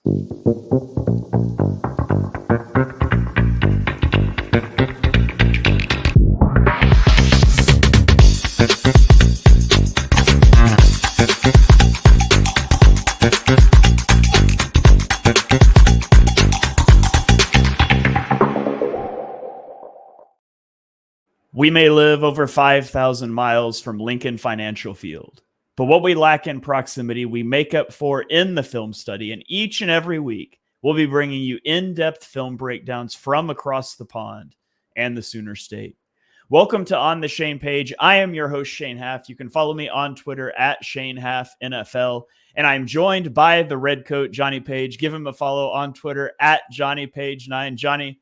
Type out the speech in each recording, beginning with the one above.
We may live over 5,000 miles from Lincoln Financial Field, but what we lack in proximity, we make up for in the film study. And each and every week, we'll be bringing you in-depth film breakdowns from across the pond and the Sooner State. Welcome to On the Shane Page. I am your host, Shane Haff. You can follow me on Twitter at Shane Haff NFL. And I'm joined by the red coat, Johnny Page. Give him a follow on Twitter at Johnny Page9. Johnny,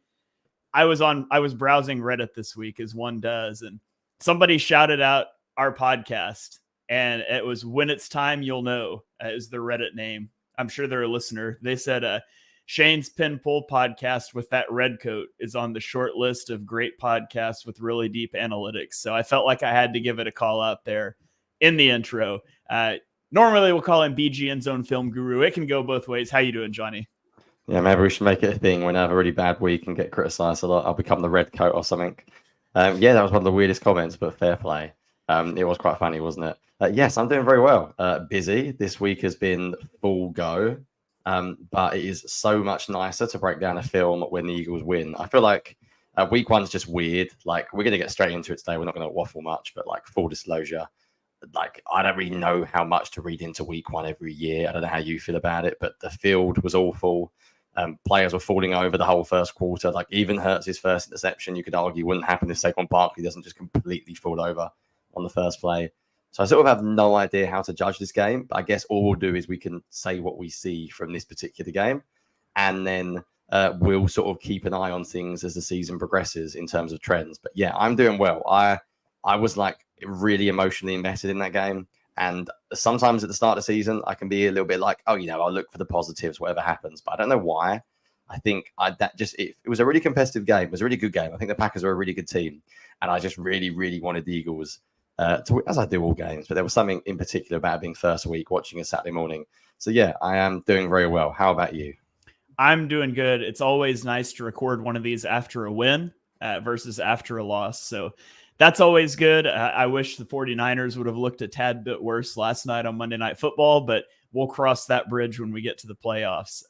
I was browsing Reddit this week, as one does, and somebody shouted out our podcast, and it was When It's Time You'll Know is the Reddit name. I'm sure they're a listener. They said Shane's Pin Pull podcast with that red coat is on the short list of great podcasts with really deep analytics. So I felt like I had to give it a call out there in the intro. Normally we'll call him BG End Zone Film Guru. It can go both ways. How you doing, Johnny? Yeah, maybe we should make it a thing when I have a really bad week and get criticised a lot. I'll become the red coat or something. Yeah, that was one of the weirdest comments, but fair play. It was quite funny, wasn't it? Yes, I'm doing very well. Busy. This week has been full go. But it is so much nicer to break down a film when the Eagles win. I feel like week one's just weird. Like, we're going to get straight into it today. We're not going to waffle much, but like, full disclosure, like, I don't really know how much to read into week one every year. I don't know how you feel about it, but the field was awful. Players were falling over the whole first quarter. Like, even Hurts' first interception, you could argue, wouldn't happen if Saquon Barkley doesn't just completely fall over on the first play. So I sort of have no idea how to judge this game. But I guess all we'll do is we can say what we see from this particular game. And then we'll sort of keep an eye on things as the season progresses in terms of trends. But yeah, I'm doing well. I was like really emotionally invested in that game. And sometimes at the start of the season, I can be a little bit like, oh, I'll look for the positives, whatever happens. But I don't know why. I think it was a really competitive game. It was a really good game. I think the Packers are a really good team. And I just really, really wanted the Eagles to, as I do all games. But there was something in particular about being first week, watching a Saturday morning. So yeah, I am doing very well. How about you? I'm doing good. It's always nice to record one of these after a win versus after a loss. So that's always good. I wish the 49ers would have looked a tad bit worse last night on Monday Night Football, but we'll cross that bridge when we get to the playoffs.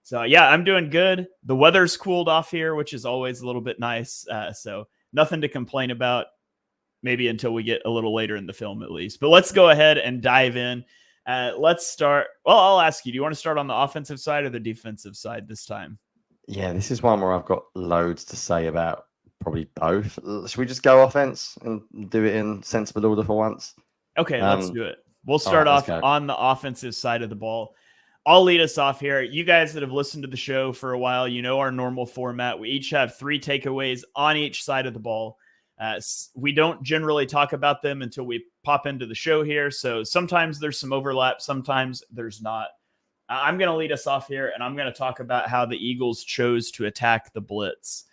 So yeah, I'm doing good. The weather's cooled off here, which is always a little bit nice. So nothing to complain about, maybe until we get a little later in the film at least. But let's go ahead and dive in. Let's start. Well, I'll ask you, do you want to start on the offensive side or the defensive side this time? Yeah, this is one where I've got loads to say about. Probably both. Should we just go offense and do it in sensible order for once? Okay, let's do it. We'll start off on the offensive side of the ball. I'll lead us off here. You guys that have listened to the show for a while, you know our normal format. We each have 3 takeaways on each side of the ball. We don't generally talk about them until we pop into the show here. So sometimes there's some overlap. Sometimes there's not. I'm going to lead us off here, and I'm going to talk about how the Eagles chose to attack the blitz.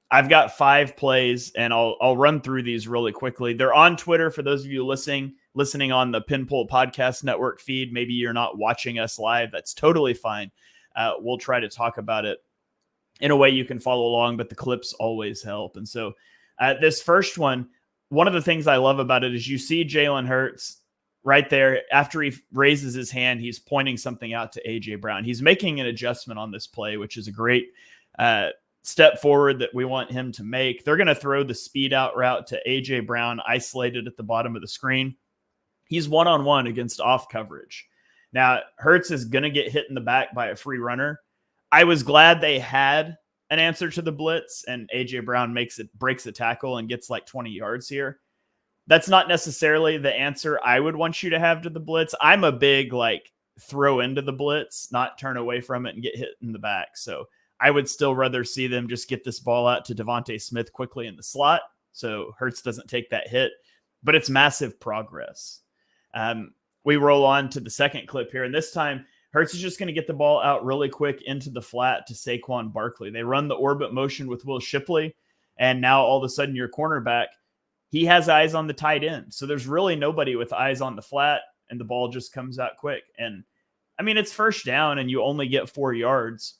I've got 5 plays, and I'll run through these really quickly. They're on Twitter for those of you listening on the Pinpoint Podcast Network feed. Maybe you're not watching us live. That's totally fine. We'll try to talk about it in a way you can follow along, but the clips always help. And so this first one of the things I love about it is you see Jalen Hurts right there. After he raises his hand, he's pointing something out to A.J. Brown. He's making an adjustment on this play, which is a great step forward that we want him to make. They're going to throw the speed out route to A.J. Brown, isolated at the bottom of the screen. He's one-on-one against off coverage. Now, Hurts is going to get hit in the back by a free runner. I was glad they had an answer to the blitz, and A.J. Brown breaks the tackle and gets like 20 yards here. That's not necessarily the answer I would want you to have to the blitz. I'm a big throw into the blitz, not turn away from it and get hit in the back. So I would still rather see them just get this ball out to Devontae Smith quickly in the slot so Hurts doesn't take that hit. But it's massive progress. We roll on to the second clip here, and this time Hurts is just going to get the ball out really quick into the flat to Saquon Barkley. They run the orbit motion with Will Shipley, and now all of a sudden your cornerback, he has eyes on the tight end. So there's really nobody with eyes on the flat, and the ball just comes out quick. And I mean, it's first down and you only get 4 yards,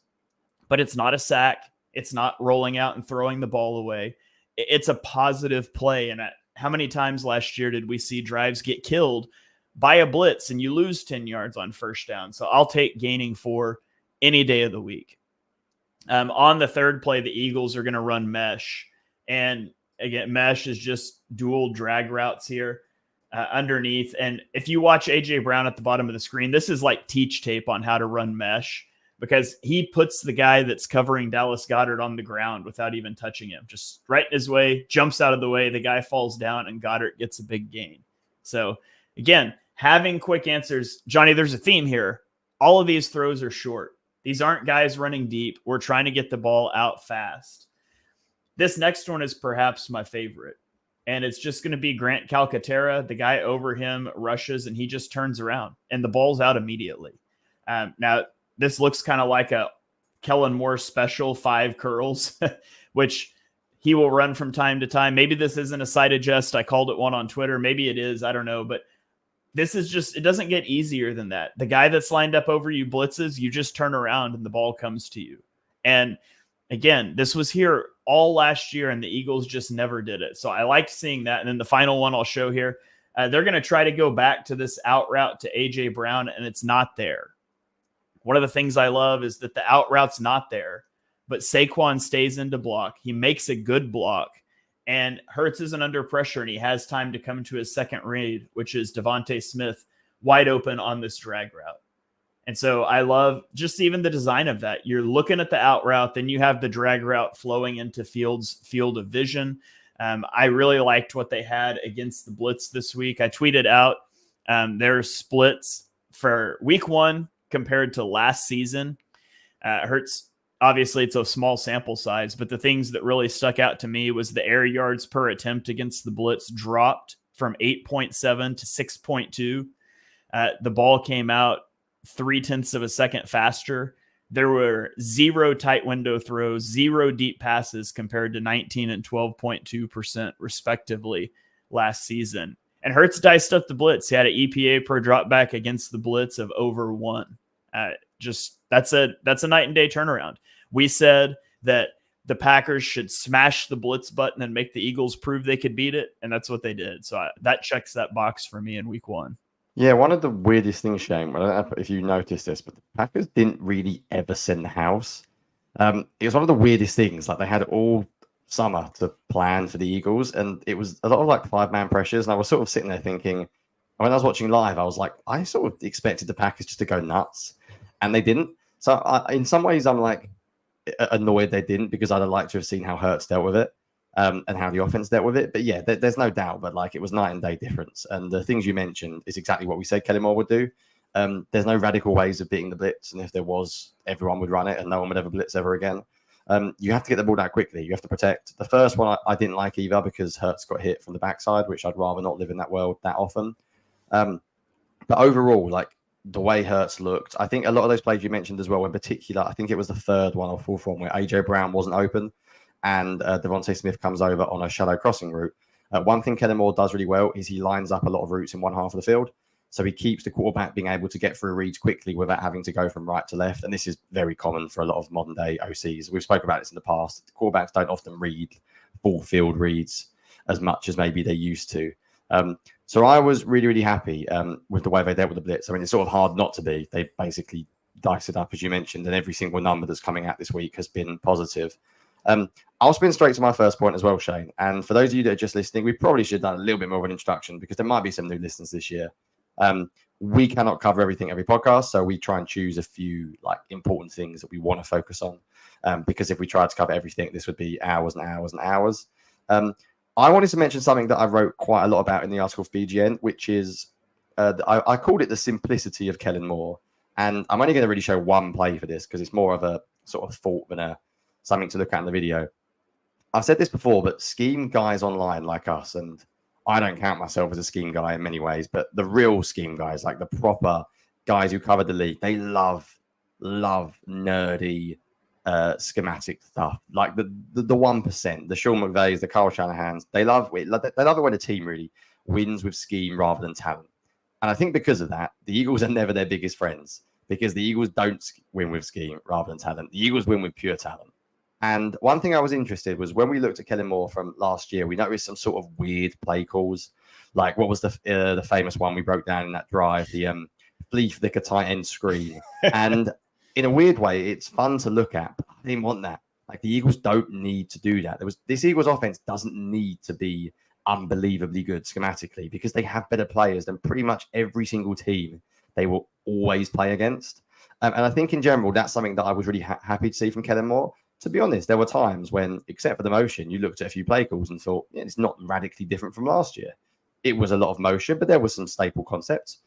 but it's not a sack. It's not rolling out and throwing the ball away. It's a positive play. And how many times last year did we see drives get killed by a blitz and you lose 10 yards on first down? So I'll take gaining 4 any day of the week. On the third play, the Eagles are going to run mesh. And again, mesh is just dual drag routes here underneath. And if you watch A.J. Brown at the bottom of the screen, this is like teach tape on how to run mesh, because he puts the guy that's covering Dallas Goedert on the ground without even touching him, just right in his way, jumps out of the way, the guy falls down, and Goedert gets a big gain. So again, having quick answers. Johnny, there's a theme here. All of these throws are short. These aren't guys running deep. We're trying to get the ball out fast. This next one is perhaps my favorite, and it's just going to be Grant Calcaterra. The guy over him rushes, and he just turns around, and the ball's out immediately. Now, this looks kind of like a Kellen Moore special 5 curls, which he will run from time to time. Maybe this isn't a side adjust. I called it one on Twitter. Maybe it is. I don't know. But this is just, it doesn't get easier than that. The guy that's lined up over you blitzes, you just turn around and the ball comes to you. And again, this was here all last year and the Eagles just never did it. So I liked seeing that. And then the final one I'll show here, they're going to try to go back to this out route to A.J. Brown, and it's not there. One of the things I love is that the out route's not there, but Saquon stays into block. He makes a good block, and Hurts isn't under pressure, and he has time to come to his second read, which is Devontae Smith wide open on this drag route. And so I love just even the design of that. You're looking at the out route, then you have the drag route flowing into Fields' field of vision. I really liked what they had against the blitz this week. I tweeted out their splits for week 1 compared to last season. Hurts, obviously it's a small sample size, but the things that really stuck out to me was the air yards per attempt against the blitz dropped from 8.7 to 6.2. The ball came out 0.3 of a second faster. There were 0 tight window throws, 0 deep passes compared to 19 and 12.2% respectively last season. And Hurts diced up the blitz. He had an EPA per drop back against the blitz of over 1. Just that's a night and day turnaround. We said that the Packers should smash the blitz button and make the Eagles prove they could beat it, and that's what they did. So that checks that box for me in week 1. Yeah, one of the weirdest things, Shane, I don't know if you noticed this, but the Packers didn't really ever send the house. It was one of the weirdest things. Like, they had all summer to plan for the Eagles, and it was a lot of like 5-man pressures. And I was sort of sitting there thinking, when I was watching live, I was like, I sort of expected the Packers just to go nuts, and they didn't. So in some ways, I'm like annoyed they didn't, because I'd have liked to have seen how Hurts dealt with it. And how the offense dealt with it. But yeah, there's no doubt, but like, it was night and day difference. And the things you mentioned is exactly what we said Kellen Moore would do. There's no radical ways of beating the blitz. And if there was, everyone would run it and no one would ever blitz ever again. You have to get the ball out quickly. You have to protect. The first one I didn't like either, because Hurts got hit from the backside, which I'd rather not live in that world that often. But overall, like, the way Hurts looked, I think a lot of those plays you mentioned as well, in particular, I think it was the third one or fourth one where A.J. Brown wasn't open, and Devontae Smith comes over on a shallow crossing route. One thing Kellen Moore does really well is he lines up a lot of routes in one half of the field. So he keeps the quarterback being able to get through reads quickly without having to go from right to left. And this is very common for a lot of modern day OCs. We've spoken about this in the past. Quarterbacks don't often read full field reads as much as maybe they used to. So I was really, really happy with the way they dealt with the blitz. I mean, it's sort of hard not to be. They basically diced it up, as you mentioned, and every single number that's coming out this week has been positive. I'll spin straight to my first point as well, Shane. And for those of you that are just listening, we probably should have done a little bit more of an introduction, because there might be some new listeners this year. We cannot cover everything every podcast, so we try and choose a few like important things that we want to focus on. Because if we tried to cover everything, this would be hours and hours and hours. I wanted to mention something that I wrote quite a lot about in the article for BGN, which is I called it the simplicity of Kellen Moore. And I'm only going to really show one play for this, because it's more of a sort of thought than something to look at in the video. I've said this before, but scheme guys online like us, and I don't count myself as a scheme guy in many ways, but the real scheme guys, like the proper guys who cover the league, they love nerdy schematic stuff. Like the 1%, the Sean McVays, the Kyle Shanahans, they love it when a team really wins with scheme rather than talent. And I think because of that, the Eagles are never their biggest friends, because the Eagles don't win with scheme rather than talent. The Eagles win with pure talent. And one thing I was interested was when we looked at Kellen Moore from last year, we noticed some sort of weird play calls. Like what was the famous one we broke down in that drive, the flea flicker tight end screen. And in a weird way, it's fun to look at. But I didn't want that. Like the Eagles don't need to do that. This Eagles offense doesn't need to be unbelievably good schematically because they have better players than pretty much every single team they will always play against. And I think in general, that's something that I was really happy to see from Kellen Moore. To be honest, there were times when, except for the motion, you looked at a few play calls and thought, yeah, it's not radically different from last year. It was a lot of motion, but there was some staple concepts.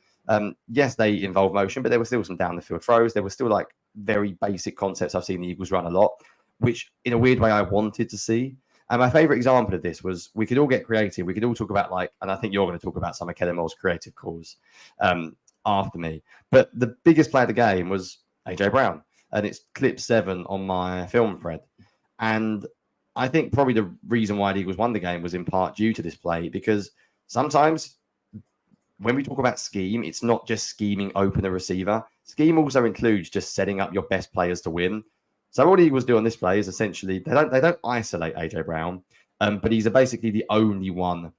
Yes, they involved motion, but there were still some down the field throws. There were still like very basic concepts I've seen the Eagles run a lot, which in a weird way I wanted to see. And my favorite example of this was we could all get creative. We could all talk about and I think you're going to talk about some of Kellen Moore's creative calls after me. But the biggest play of the game was AJ Brown. And it's clip 7 on my film thread. And I think probably the reason why the Eagles won the game was in part due to this play, because sometimes when we talk about scheme, it's not just scheming open a receiver. Scheme also includes just setting up your best players to win. So what the Eagles do on this play is essentially they don't isolate AJ Brown, but he's basically the only one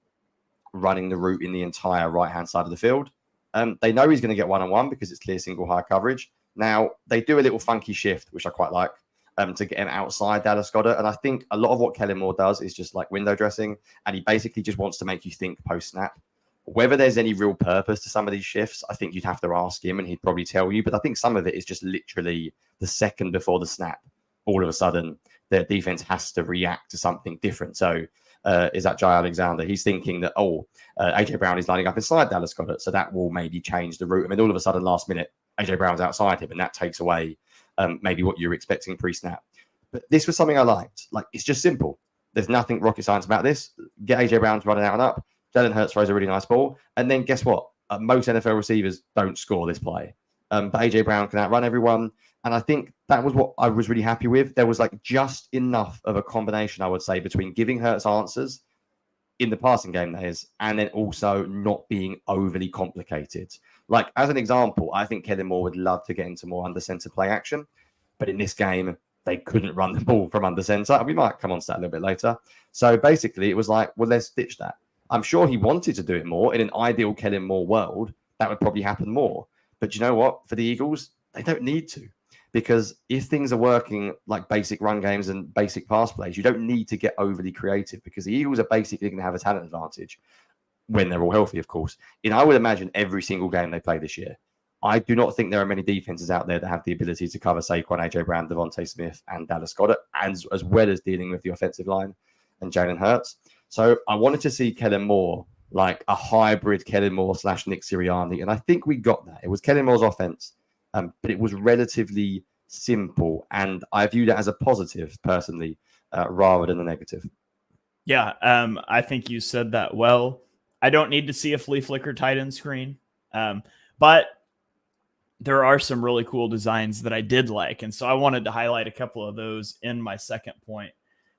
running the route in the entire right-hand side of the field. They know he's going to get one-on-one because it's clear single high coverage. Now, they do a little funky shift, which I quite like, to get him outside Dallas Goedert. And I think a lot of what Kellen Moore does is just like window dressing, and he basically just wants to make you think post-snap. Whether there's any real purpose to some of these shifts, I think you'd have to ask him, and he'd probably tell you. But I think some of it is just literally the second before the snap. All of a sudden, the defense has to react to something different. So is that Jai Alexander? He's thinking that, AJ Brown is lining up inside Dallas Goedert, so that will maybe change the route. I mean, all of a sudden, last minute, AJ Brown's outside him, and that takes away maybe what you're expecting pre-snap. But this was something I liked. Like, it's just simple. There's nothing rocket science about this. Get AJ Brown to running out and up. Jalen Hurts throws a really nice ball. And then guess what? Most NFL receivers don't score this play. But AJ Brown can outrun everyone. And I think that was what I was really happy with. There was like just enough of a combination, I would say, between giving Hurts answers in the passing game, that is, and then also not being overly complicated. Like, as an example, I think Kellen Moore would love to get into more under center play action. But in this game, they couldn't run the ball from under center. And we might come on to that a little bit later. So basically, it was like, well, let's ditch that. I'm sure he wanted to do it more. In an ideal Kellen Moore world, that would probably happen more. But you know what? For the Eagles, they don't need to. Because if things are working like basic run games and basic pass plays, you don't need to get overly creative, because the Eagles are basically going to have a talent advantage when they're all healthy, of course. I would imagine every single game they play this year. I do not think there are many defenses out there that have the ability to cover Saquon, AJ Brown, Devontae Smith, and Dallas Goedert, as well as dealing with the offensive line and Jalen Hurts. So I wanted to see Kellen Moore, like a hybrid Kellen Moore / Nick Sirianni. And I think we got that. It was Kellen Moore's offense, but it was relatively simple. And I view that as a positive, personally, rather than a negative. Yeah, I think you said that well. I don't need to see a flea flicker tight end screen, but there are some really cool designs that I did like. And so I wanted to highlight a couple of those in my second point.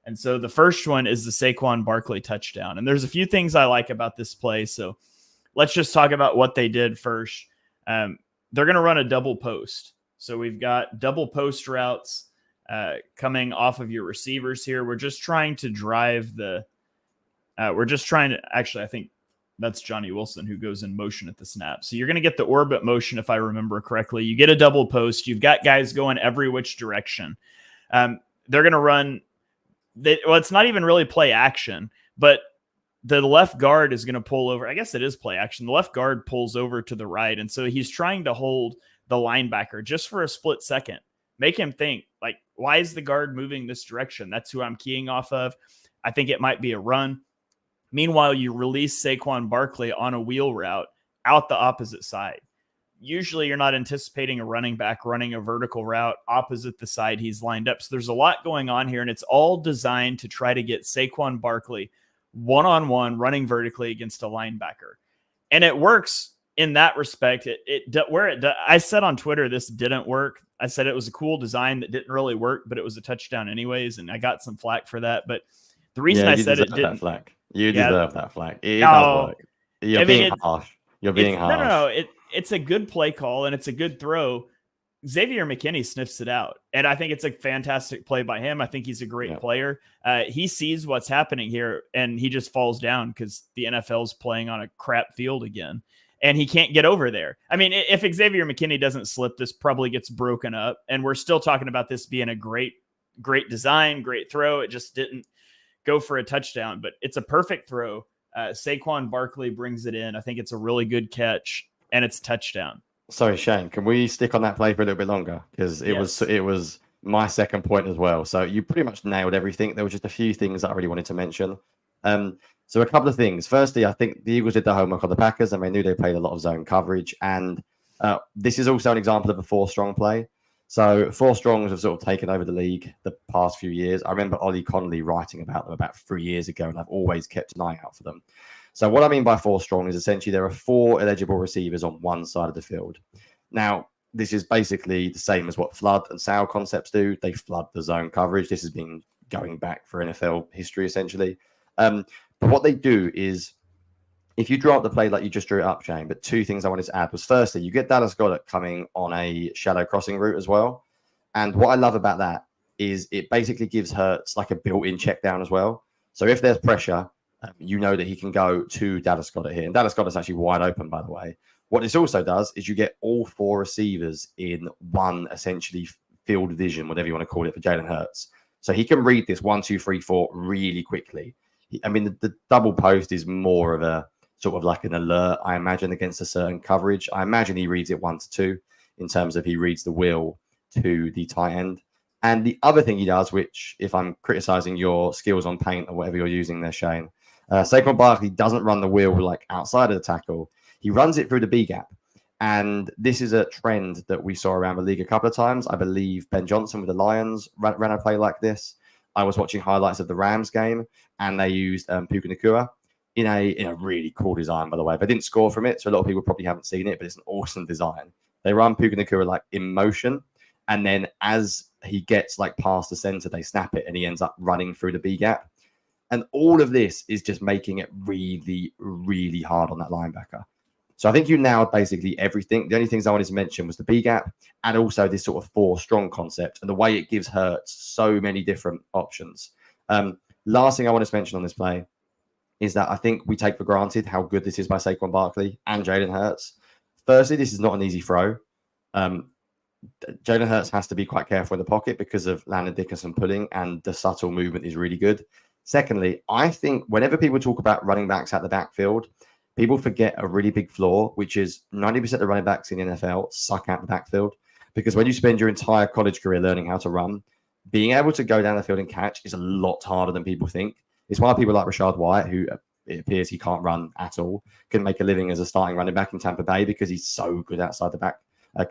And so the first one is the Saquon Barkley touchdown. And there's a few things I like about this play. So let's just talk about what they did first. They're going to run a double post. So we've got double post routes coming off of your receivers here. We're just trying to drive actually, I think that's Johnny Wilson who goes in motion at the snap. So you're going to get the orbit motion, if I remember correctly. You get a double post. You've got guys going every which direction. They're going to run. It's not even really play action, but the left guard is going to pull over. I guess it is play action. The left guard pulls over to the right. And so he's trying to hold the linebacker just for a split second. Make him think, like, why is the guard moving this direction? That's who I'm keying off of. I think it might be a run. Meanwhile, you release Saquon Barkley on a wheel route out the opposite side. Usually you're not anticipating a running back running a vertical route opposite the side he's lined up. So there's a lot going on here, and it's all designed to try to get Saquon Barkley one-on-one running vertically against a linebacker. And it works in that respect. I said on Twitter this didn't work. I said it was a cool design that didn't really work, but it was a touchdown anyways, and I got some flack for that. But the reason I said it didn't... Flack. You deserve that flag. It does work. You're being harsh. No. It's a good play call and it's a good throw, Xavier McKinney sniffs it out. And I think it's a fantastic play by him. I think he's a great player. He sees what's happening here and he just falls down because the NFL's playing on a crap field again. And he can't get over there. I mean, if Xavier McKinney doesn't slip, this probably gets broken up. And we're still talking about this being a great design, great throw. It just didn't go for a touchdown, but it's a perfect throw. Saquon Barkley brings it in. I think it's a really good catch and it's touchdown. Sorry, Shane, can we stick on that play for a little bit longer? Because it was my second point as well. So you pretty much nailed everything. There were just a few things that I really wanted to mention. So a couple of things. Firstly, I think the Eagles did their homework on the Packers and they knew they played a lot of zone coverage. And this is also an example of a 4-strong play. So 4 strongs have sort of taken over the league the past few years. I remember Ollie Connolly writing about them about 3 years ago, and I've always kept an eye out for them. So what I mean by 4 strong is essentially there are 4 eligible receivers on one side of the field. Now, this is basically the same as what flood and sour concepts do. They flood the zone coverage. This has been going back for NFL history, essentially. But what they do is, if you draw up the play like you just drew it up, Shane, but 2 things I wanted to add was, firstly, you get Dallas Goedert coming on a shallow crossing route as well. And what I love about that is it basically gives Hurts like a built-in check down as well. So if there's pressure, you know that he can go to Dallas Goedert here. And Dallas Goedert's actually wide open, by the way. What this also does is you get all 4 receivers in one, essentially, field vision, whatever you want to call it, for Jalen Hurts. So he can read this 1, 2, 3, 4 really quickly. I mean, the double post is more of a sort of like an alert, I imagine, against a certain coverage. I imagine he reads it 1 to 2 in terms of he reads the wheel to the tight end. And the other thing he does, which if I'm criticizing your skills on paint or whatever you're using there, Shane, Saquon Barkley doesn't run the wheel like outside of the tackle. He runs it through the B gap. And this is a trend that we saw around the league a couple of times. I believe Ben Johnson with the Lions ran a play like this. I was watching highlights of the Rams game and they used Puka Nacua in a really cool design, by the way. They didn't score from it, so a lot of people probably haven't seen it, but it's an awesome design. They run Puka Nacua like in motion, and then as he gets like past the center, they snap it and he ends up running through the B gap. And all of this is just making it really, really hard on that linebacker. So I think you nailed basically everything. The only things I wanted to mention was the B gap and also this sort of 4 strong concept and the way it gives Hurts so many different options. Last thing I want to mention on this play is that I think we take for granted how good this is by Saquon Barkley and Jalen Hurts. Firstly, this is not an easy throw. Jalen Hurts has to be quite careful in the pocket because of Landon Dickerson pulling, and the subtle movement is really good. Secondly, I think whenever people talk about running backs at the backfield, people forget a really big flaw, which is 90% of running backs in the NFL suck at the backfield. Because when you spend your entire college career learning how to run, being able to go down the field and catch is a lot harder than people think. It's why people like Rachaad White, who it appears he can't run at all, can make a living as a starting running back in Tampa Bay because he's so good outside the back,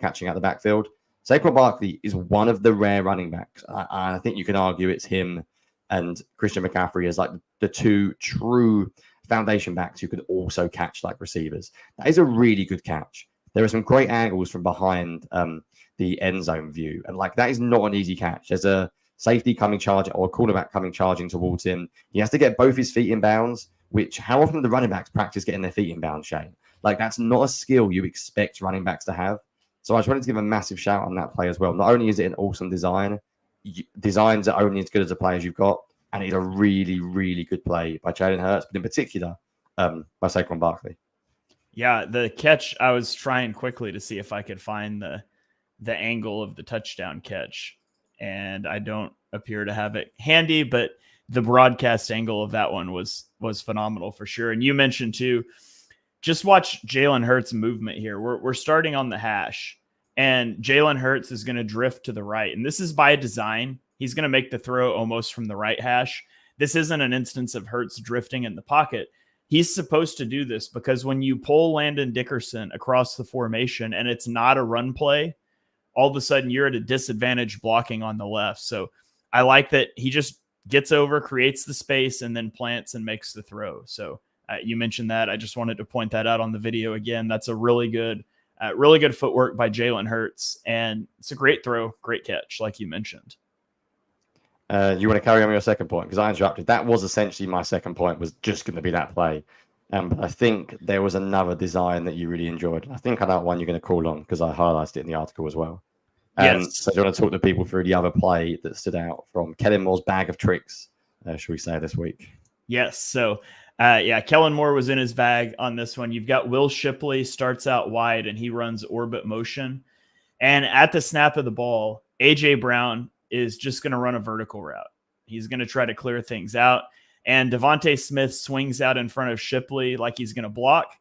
catching out the backfield. Saquon Barkley is one of the rare running backs. I think you can argue it's him and Christian McCaffrey as like the 2 true foundation backs who can also catch like receivers. That is a really good catch. There are some great angles from behind the end zone view. And like that is not an easy catch. There's a safety coming charging or a cornerback coming charging towards him. He has to get both his feet in bounds, which how often do the running backs practice getting their feet in bounds, Shane? Like that's not a skill you expect running backs to have. So I just wanted to give a massive shout on that play as well. Not only is it an awesome design, designs are only as good as the players you've got. And it's a really, really good play by Jalen Hurts, but in particular by Saquon Barkley. Yeah, the catch, I was trying quickly to see if I could find the angle of the touchdown catch. And I don't appear to have it handy, but the broadcast angle of that one was phenomenal for sure. And you mentioned too, just watch Jalen Hurts' movement here. We're starting on the hash, and Jalen Hurts is going to drift to the right. And this is by design. He's going to make the throw almost from the right hash. This isn't an instance of Hurts drifting in the pocket. He's supposed to do this because when you pull Landon Dickerson across the formation and it's not a run play, all of a sudden you're at a disadvantage blocking on the left. So I like that he just gets over, creates the space, and then plants and makes the throw. So you mentioned that. I just wanted to point that out on the video again. That's a really good footwork by Jalen Hurts. And it's a great throw, great catch, like you mentioned. You want to carry on with your second point? Because I interrupted. That was essentially my second point, was just going to be that play. But I think there was another design that you really enjoyed. I think I know one you're going to call on because I highlighted it in the article as well. Yes. So do you want to talk to people through the other play that stood out from Kellen Moore's bag of tricks, should we say, this week? Yes. So, Kellen Moore was in his bag on this one. You've got Will Shipley starts out wide and he runs orbit motion. And at the snap of the ball, A.J. Brown is just going to run a vertical route. He's going to try to clear things out. And Devontae Smith swings out in front of Shipley like he's going to block.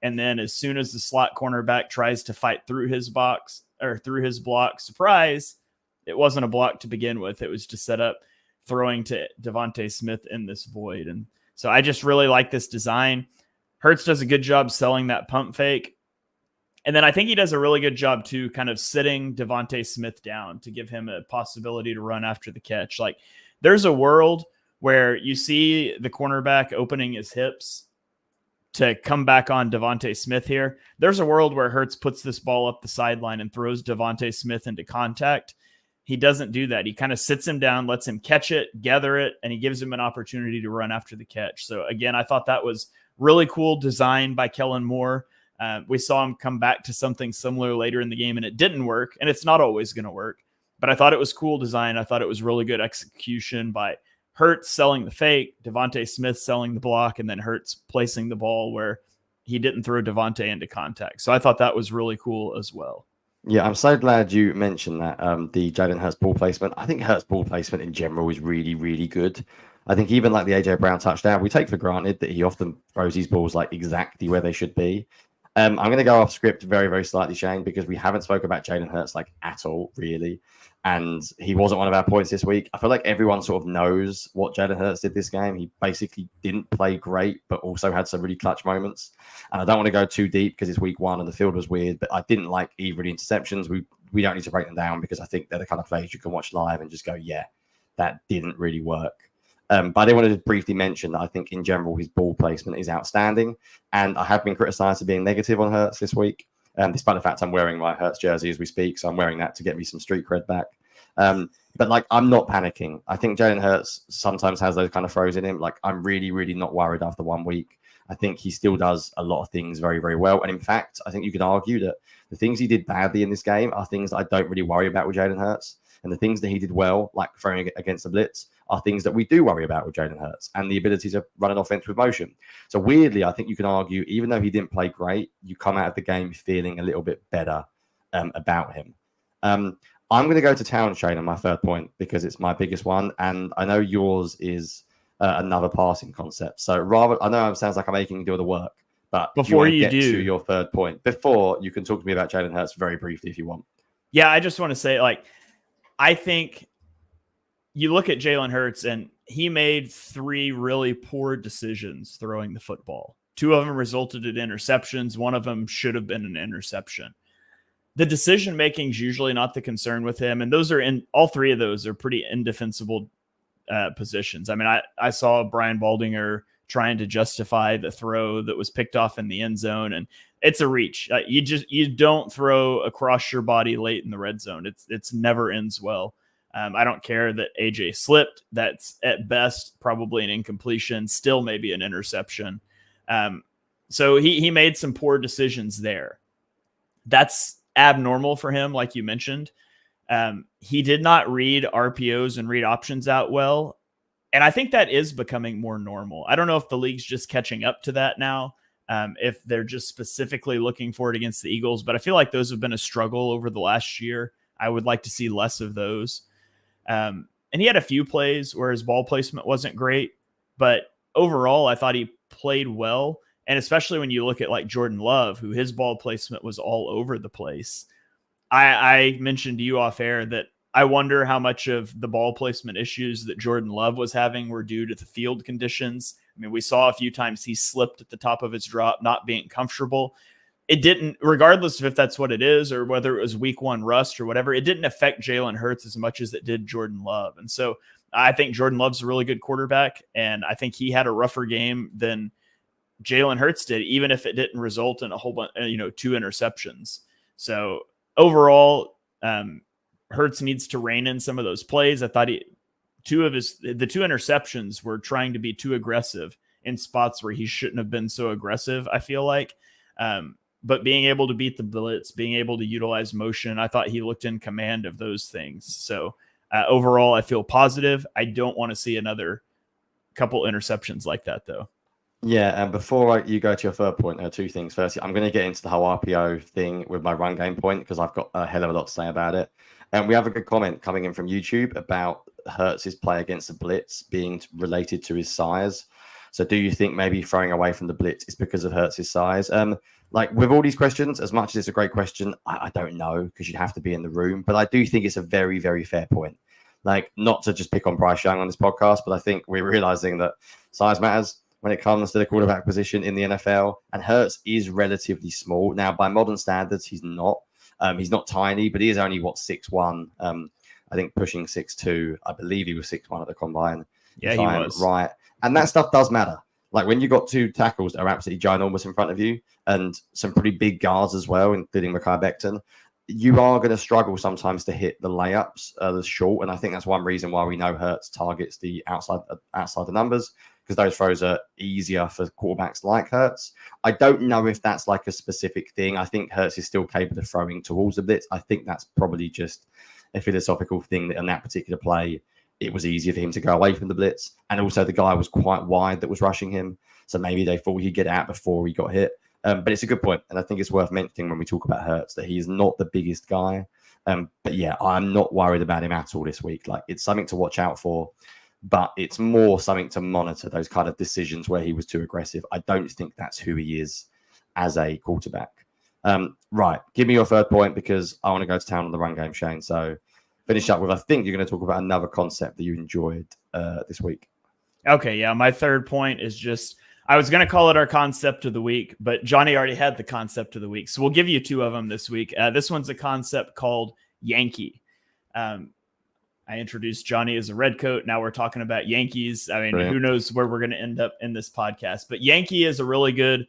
And then as soon as the slot cornerback tries to fight through his box or through his block, surprise, it wasn't a block to begin with. It was to set up throwing to Devontae Smith in this void. And so I just really like this design. Hurts does a good job selling that pump fake. And then I think he does a really good job too, kind of sitting Devontae Smith down to give him a possibility to run after the catch. Like there's a world where you see the cornerback opening his hips to come back on Devontae Smith here. There's a world where Hurts puts this ball up the sideline and throws Devontae Smith into contact. He doesn't do that. He kind of sits him down, lets him catch it, gather it, and he gives him an opportunity to run after the catch. So again, I thought that was really cool design by Kellen Moore. We saw him come back to something similar later in the game, and it didn't work, and it's not always going to work. But I thought it was cool design. I thought it was really good execution by Hurts selling the fake, Devontae Smith selling the block, and then Hurts placing the ball where he didn't throw Devontae into contact. So I thought that was really cool as well. Yeah, I'm so glad you mentioned that, the Jalen Hurts ball placement. I think Hurts ball placement in general is really, really good. I think even like the A.J. Brown touchdown, we take for granted that he often throws these balls like exactly where they should be. I'm going to go off script very, very slightly, Shane, because we haven't spoken about Jalen Hurts like at all, really. And he wasn't one of our points this week. I feel like everyone sort of knows what Jalen Hurts did this game. He basically didn't play great, but also had some really clutch moments. And I don't want to go too deep because it's week one and the field was weird, but I didn't like either of the interceptions. We don't need to break them down because I think they're the kind of plays you can watch live and just go, yeah, that didn't really work. But I did want to briefly mention that I think in general his ball placement is outstanding. And I have been criticized for being negative on Hurts this week, despite the fact I'm wearing my Hurts jersey as we speak. So I'm wearing that to get me some street cred back. But like, I'm not panicking. I think Jalen Hurts sometimes has those kind of throws in him. Like, I'm really, really not worried after 1 week. I think he still does a lot of things very, very well. And in fact, I think you could argue that the things he did badly in this game are things that I don't really worry about with Jalen Hurts. And the things that he did well, like throwing against the blitz, are things that we do worry about with Jalen Hurts and the ability to run an offense with motion. So weirdly, I think you can argue, even though he didn't play great, you come out of the game feeling a little bit better about him. I'm going to go to town, Shane, on my third point because it's my biggest one. And I know yours is another passing concept. So rather, I know it sounds like I'm making you do the work, but before you get do to your third point, before you can talk to me about Jalen Hurts very briefly if you want. Yeah, I just want to say, like, I think you look at Jalen Hurts and he made 3 really poor decisions throwing the football. 2 of them resulted in interceptions. 1 of them should have been an interception. The decision making is usually not the concern with him. And those are all 3 of those are pretty indefensible positions. I mean, I saw Brian Baldinger trying to justify the throw that was picked off in the end zone, and it's a reach. You don't throw across your body late in the red zone. It's never ends well. I don't care that AJ slipped. That's at best probably an incompletion, still maybe an interception. So he made some poor decisions there. That's abnormal for him, like you mentioned. He did not read RPOs and read options out well. And I think that is becoming more normal. I don't know if the league's just catching up to that now, if they're just specifically looking for it against the Eagles. But I feel like those have been a struggle over the last year. I would like to see less of those. And he had a few plays where his ball placement wasn't great. But overall, I thought he played well. And especially when you look at like Jordan Love, who his ball placement was all over the place. I mentioned to you off air that I wonder how much of the ball placement issues that Jordan Love was having were due to the field conditions. I mean, we saw a few times he slipped at the top of his drop, not being comfortable. It didn't, regardless of if that's what it is or whether it was week 1 rust or whatever, it didn't affect Jalen Hurts as much as it did Jordan Love. And so I think Jordan Love's a really good quarterback, and I think he had a rougher game than Jalen Hurts did, even if it didn't result in a whole bunch, 2 interceptions. So overall, Hurts needs to rein in some of those plays. I thought the 2 interceptions were trying to be too aggressive in spots where he shouldn't have been so aggressive, I feel like. but being able to beat the blitz, being able to utilize motion, I thought he looked in command of those things. So overall, I feel positive. I don't want to see another couple interceptions like that, though. Yeah, and before you go to your third point, two things. Firstly, I'm going to get into the whole RPO thing with my run game point because I've got a hell of a lot to say about it. And we have a good comment coming in from YouTube about Hurts' play against the blitz being related to his size. So do you think maybe throwing away from the blitz is because of Hurts' size? Like with all these questions, as much as it's a great question, I don't know because you'd have to be in the room. But I do think it's a very, very fair point. Like, not to just pick on Bryce Young on this podcast, but I think we're realizing that size matters when it comes to the quarterback position in the NFL. And Hurts is relatively small. Now, by modern standards, he's not. He's not tiny, but he is only, 6'1". I think pushing 6'2". I believe he was 6'1" at the combine. Yeah, he was. Right. And that stuff does matter. Like when you got two tackles that are absolutely ginormous in front of you and some pretty big guards as well, including Mekhi Becton, you are going to struggle sometimes to hit the layups, the short. And I think that's one reason why we know Hurts targets the outside the numbers, because those throws are easier for quarterbacks like Hurts. I don't know if that's like a specific thing. I think Hurts is still capable of throwing towards the blitz. I think that's probably just a philosophical thing that on that particular play, it was easier for him to go away from the blitz. And also the guy was quite wide that was rushing him. So maybe they thought he'd get out before he got hit. But it's a good point. And I think it's worth mentioning when we talk about Hurts that he's not the biggest guy. But yeah, I'm not worried about him at all this week. Like, it's something to watch out for, but it's more something to monitor, those kind of decisions where he was too aggressive. I don't think that's who he is as a quarterback. Right. Give me your third point because I want to go to town on the run game, Shane. So finish up with, I think you're going to talk about another concept that you enjoyed this week. Okay. Yeah. My third point is just, I was going to call it our concept of the week, but Johnny already had the concept of the week. So we'll give you two of them this week. This one's a concept called Yankee. I introduced Johnny as a redcoat. Now we're talking about Yankees. I mean, Brilliant. Who knows where we're going to end up in this podcast, but Yankee is a really good,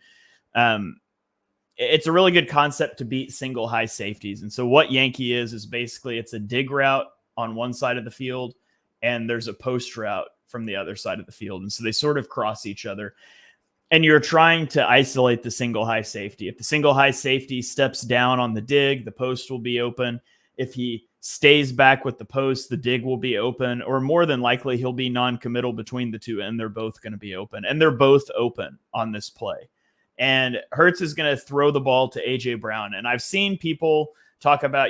it's a really good concept to beat single high safeties. And so what Yankee is basically it's a dig route on one side of the field and there's a post route from the other side of the field. And so they sort of cross each other. And you're trying to isolate the single high safety. If the single high safety steps down on the dig, the post will be open. If he stays back with the post, the dig will be open, or more than likely he'll be non-committal between the two, and they're both going to be open. And they're both open on this play. And Hurts is going to throw the ball to A.J. Brown. And I've seen people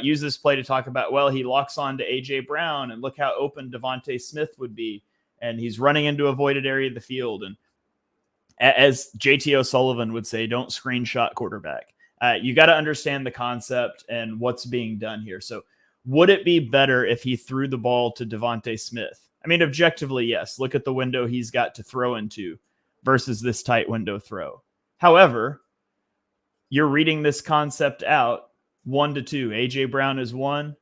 use this play to talk about, well, he locks on to A.J. Brown, and look how open Devontae Smith would be. And he's running into a voided area of the field. And as JT O'Sullivan would say, don't screenshot quarterback. You got to understand the concept and what's being done here. So would it be better if he threw the ball to Devontae Smith? I mean, objectively, yes. Look at the window he's got to throw into versus this tight window throw. However, you're reading this concept out 1-2. AJ Brown is 1.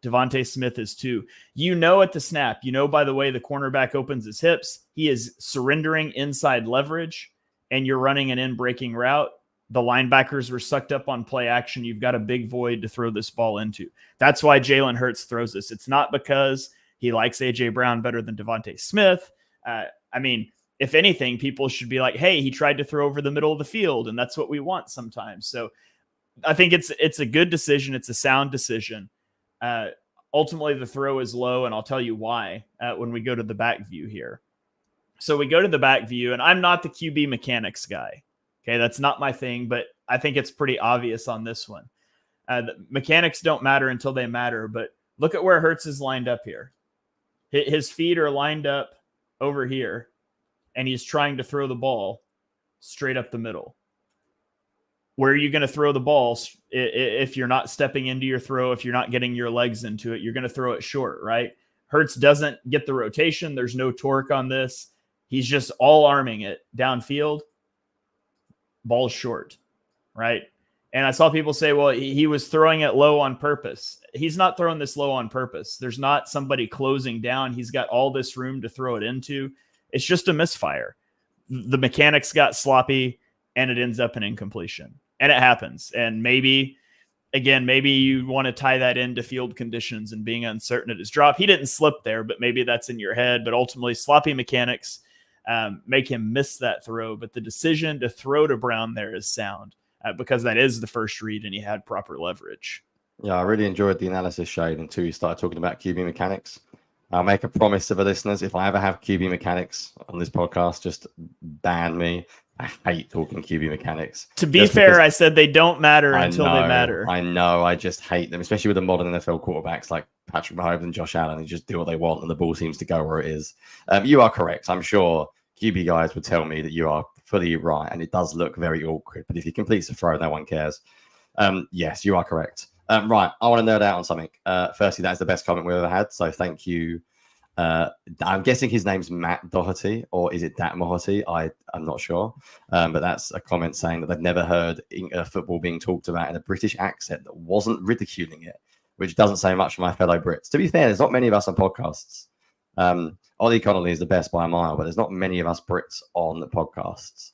Devontae Smith is 2. You know at the snap, by the way the cornerback opens his hips, he is surrendering inside leverage, and you're running an in-breaking route. The linebackers were sucked up on play action. You've got a big void to throw this ball into. That's why Jalen Hurts throws this. It's not because he likes A.J. Brown better than Devontae Smith. I mean, if anything, people should be like, hey, he tried to throw over the middle of the field, and that's what we want sometimes. So I think it's a good decision. It's a sound decision. Ultimately, the throw is low, and I'll tell you why when we go to the back view here. So we go to the back view, and I'm not the QB mechanics guy. Okay, that's not my thing, but I think it's pretty obvious on this one. The mechanics don't matter until they matter, but look at where Hurts is lined up here. His feet are lined up over here, and he's trying to throw the ball straight up the middle. Where are you going to throw the ball if you're not stepping into your throw, if you're not getting your legs into it? You're going to throw it short, right? Hurts doesn't get the rotation. There's no torque on this. He's just all arming it downfield. Ball short, right? And I saw people say, well, he was throwing it low on purpose. He's not throwing this low on purpose. There's not somebody closing down. He's got all this room to throw it into. It's just a misfire. The mechanics got sloppy, and it ends up an incompletion. And it happens. And maybe you want to tie that into field conditions and being uncertain at his drop. He didn't slip there, but maybe that's in your head. But ultimately, sloppy mechanics make him miss that throw. But the decision to throw to Brown there is sound. because that is the first read and he had proper leverage. Yeah, I really enjoyed the analysis, Shane, until you started talking about QB mechanics. I'll make a promise to the listeners. If I ever have QB mechanics on this podcast, just ban me. I hate talking QB mechanics. To be fair, I said they don't matter until they matter. I know. I just hate them, especially with the modern NFL quarterbacks like Patrick Mahomes and Josh Allen. They just do what they want and the ball seems to go where it is. You are correct. I'm sure QB guys would tell me that you are fully right, and it does look very awkward. But if he completes a throw, no one cares. Yes, you are correct. Right, I want to nerd out on something. Firstly, that is the best comment we've ever had, so thank you. I'm guessing his name's Matt Doherty, or is it Dat Moherty? I'm not sure. But that's a comment saying that they've never heard football being talked about in a British accent that wasn't ridiculing it, which doesn't say much for my fellow Brits. To be fair, there's not many of us on podcasts. Ollie Connolly is the best by a mile, but there's not many of us Brits on the podcasts.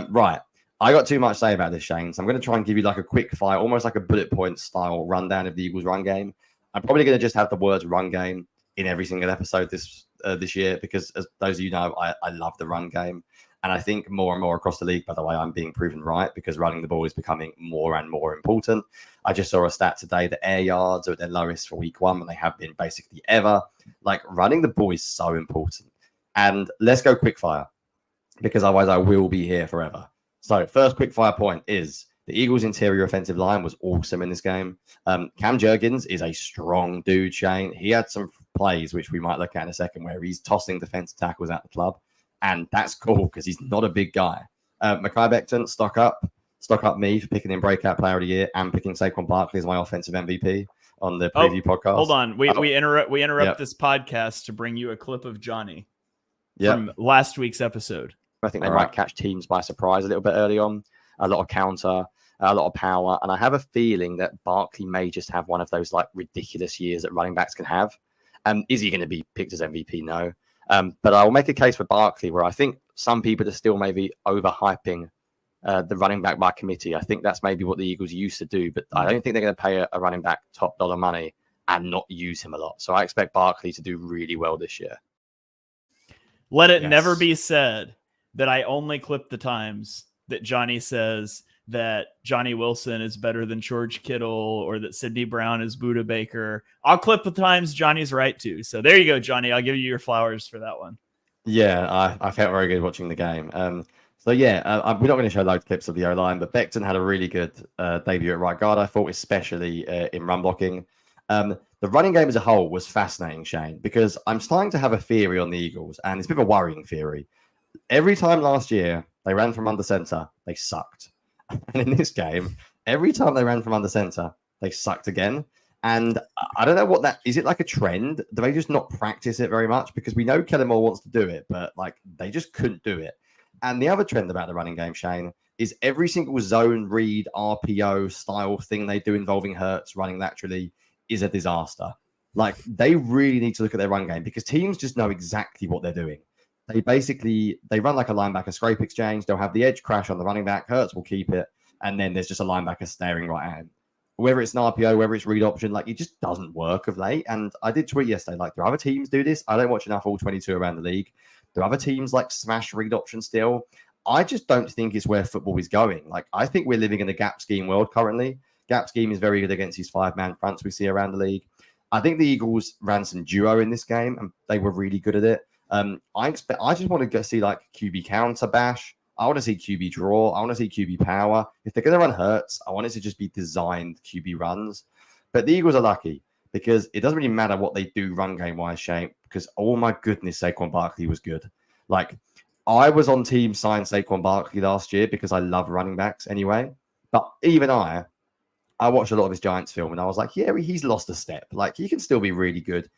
Right. I got too much to say about this, Shane, so I'm going to try and give you like a quick fire, almost like a bullet point style rundown of the Eagles run game. I'm probably going to just have the words run game in every single episode this year, because as those of you know, I love the run game. And I think more and more across the league, by the way, I'm being proven right, because running the ball is becoming more and more important. I just saw a stat today that air yards are at their lowest for week 1, and they have been basically ever. Like, running the ball is so important. And let's go quick fire, because otherwise I will be here forever. So first quick fire point is the Eagles' interior offensive line was awesome in this game. Cam Jurgens is a strong dude, Shane. He had some plays, which we might look at in a second, where he's tossing defensive tackles at the club. And that's cool because he's not a big guy. Mekhi Becton, stock up me for picking him breakout player of the year and picking Saquon Barkley as my offensive MVP on the preview podcast. Hold on. We interrupt this podcast to bring you a clip of Johnny from last week's episode. I think they might catch teams by surprise a little bit early on. A lot of counter, a lot of power. And I have a feeling that Barkley may just have one of those like ridiculous years that running backs can have. Is he going to be picked as MVP? No. But I will make a case for Barkley where I think some people are still maybe overhyping the running back by committee. I think that's maybe what the Eagles used to do, but I don't think they're going to pay a running back top dollar money and not use him a lot. So I expect Barkley to do really well this year. Let it never be said that I only clip the times that Johnny says that Johnny Wilson is better than George Kittle or that Sidney Brown is Buda Baker. I'll clip the times Johnny's right to. So there you go, Johnny. I'll give you your flowers for that one. Yeah, I felt very good watching the game. We're not going to show loads of clips of the O-line, but Becton had a really good debut at right guard, I thought, especially in run blocking. The running game as a whole was fascinating, Shane, because I'm starting to have a theory on the Eagles, and it's a bit of a worrying theory. Every time last year they ran from under center, they sucked. And in this game, every time they ran from under center, they sucked again. And I don't know what that is. It like a trend? Do they just not practice it very much? Because we know Kellen Moore wants to do it, but like they just couldn't do it. And the other trend about the running game, Shane, is every single zone read, RPO style thing they do involving Hurts running laterally is a disaster. Like, they really need to look at their run game, because teams just know exactly what they're doing. They run like a linebacker scrape exchange. They'll have the edge crash on the running back. Hurts will keep it. And then there's just a linebacker staring right at him. Whether it's an RPO, whether it's read option, like, it just doesn't work of late. And I did tweet yesterday, like, do other teams do this? I don't watch enough All-22 around the league. Do other teams like smash read option still? I just don't think it's where football is going. Like, I think we're living in a gap scheme world currently. Gap scheme is very good against these 5-man fronts we see around the league. I think the Eagles ran some duo in this game, and they were really good at it. I just want to go see like QB counter bash. I want to see QB draw. I want to see QB power. If they're going to run Hurts, I want it to just be designed QB runs. But the Eagles are lucky because it doesn't really matter what they do run game wise, Shane, because oh my goodness, Saquon Barkley was good. Like, I was on team sign Saquon Barkley last year because I love running backs anyway. But even I watched a lot of his Giants film and I was like, yeah, he's lost a step. Like, he can still be really good.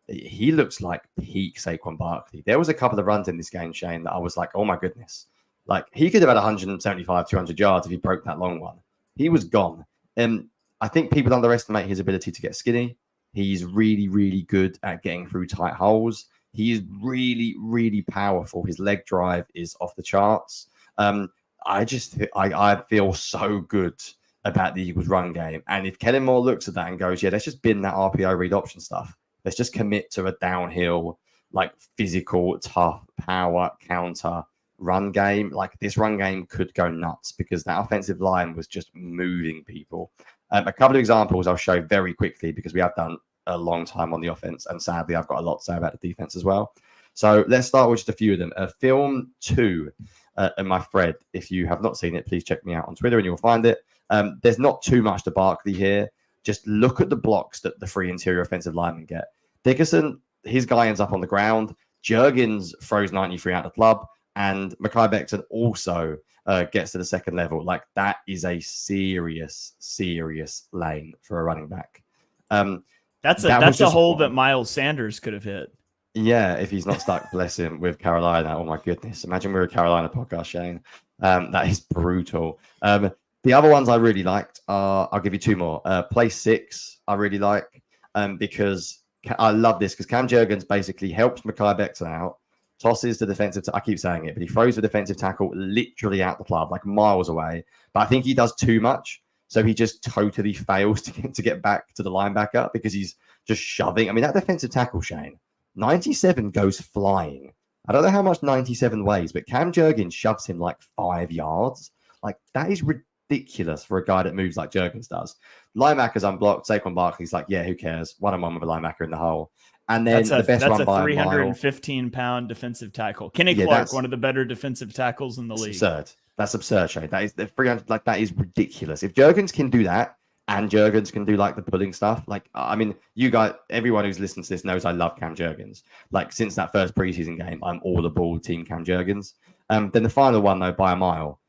He looks like peak Saquon Barkley. There was a couple of runs in this game, Shane, that I was like, oh my goodness. Like, he could have had 175, 200 yards if he broke that long one. He was gone. And I think people underestimate his ability to get skinny. He's really, really good at getting through tight holes. He is really, really powerful. His leg drive is off the charts. I feel so good about the Eagles run game. And if Kellen Moore looks at that and goes, yeah, let's just bin that RPO read option stuff. Let's just commit to a downhill, like physical, tough, power, counter, run game, like this run game could go nuts because that offensive line was just moving people. A couple of examples I'll show very quickly because we have done a long time on the offense, and sadly I've got a lot to say about the defense as well. So let's start with just a few of them. Film 2 and my thread. If you have not seen it, please check me out on Twitter and you'll find it. There's not too much to Barkley here. Just look at the blocks that the 3 interior offensive linemen get. Dickerson, his guy ends up on the ground. Jurgens throws 93 out of the club. And Mekhi Becton also gets to the second level. Like, that is a serious, serious lane for a running back. That's a hole that Miles Sanders could have hit. Yeah, if he's not stuck, bless him, with Carolina. Oh, my goodness. Imagine we're a Carolina podcast, Shane. That is brutal. The other ones I really liked are, I'll give you 2 more. Play 6, I really like, because I love this because Cam Jurgens basically helps Mekhi Becton out, tosses the defensive, I keep saying it, but he throws the defensive tackle literally out the club, like miles away. But I think he does too much. So he just totally fails to get back to the linebacker because he's just shoving. I mean, that defensive tackle, Shane, 97 goes flying. I don't know how much 97 weighs, but Cam Jurgens shoves him like 5 yards. Like, that is ridiculous for a guy that moves like Jurgens does. Linebackers unblocked. Saquon Barkley's like, yeah, who cares? 1-on-1 with a linebacker in the hole. And then the best run by 315-pound defensive tackle. Kenny Clark, one of the better defensive tackles in the league. Absurd. That's absurd, Shane. That is the 300. Like, that is ridiculous. If Jurgens can do that, and Jurgens can do like the pulling stuff. Like, I mean, you guys, everyone who's listened to this knows I love Cam Jurgens. Like, since that first preseason game, I'm all aboard Team Cam Jurgens. Then the final one, though, by a mile,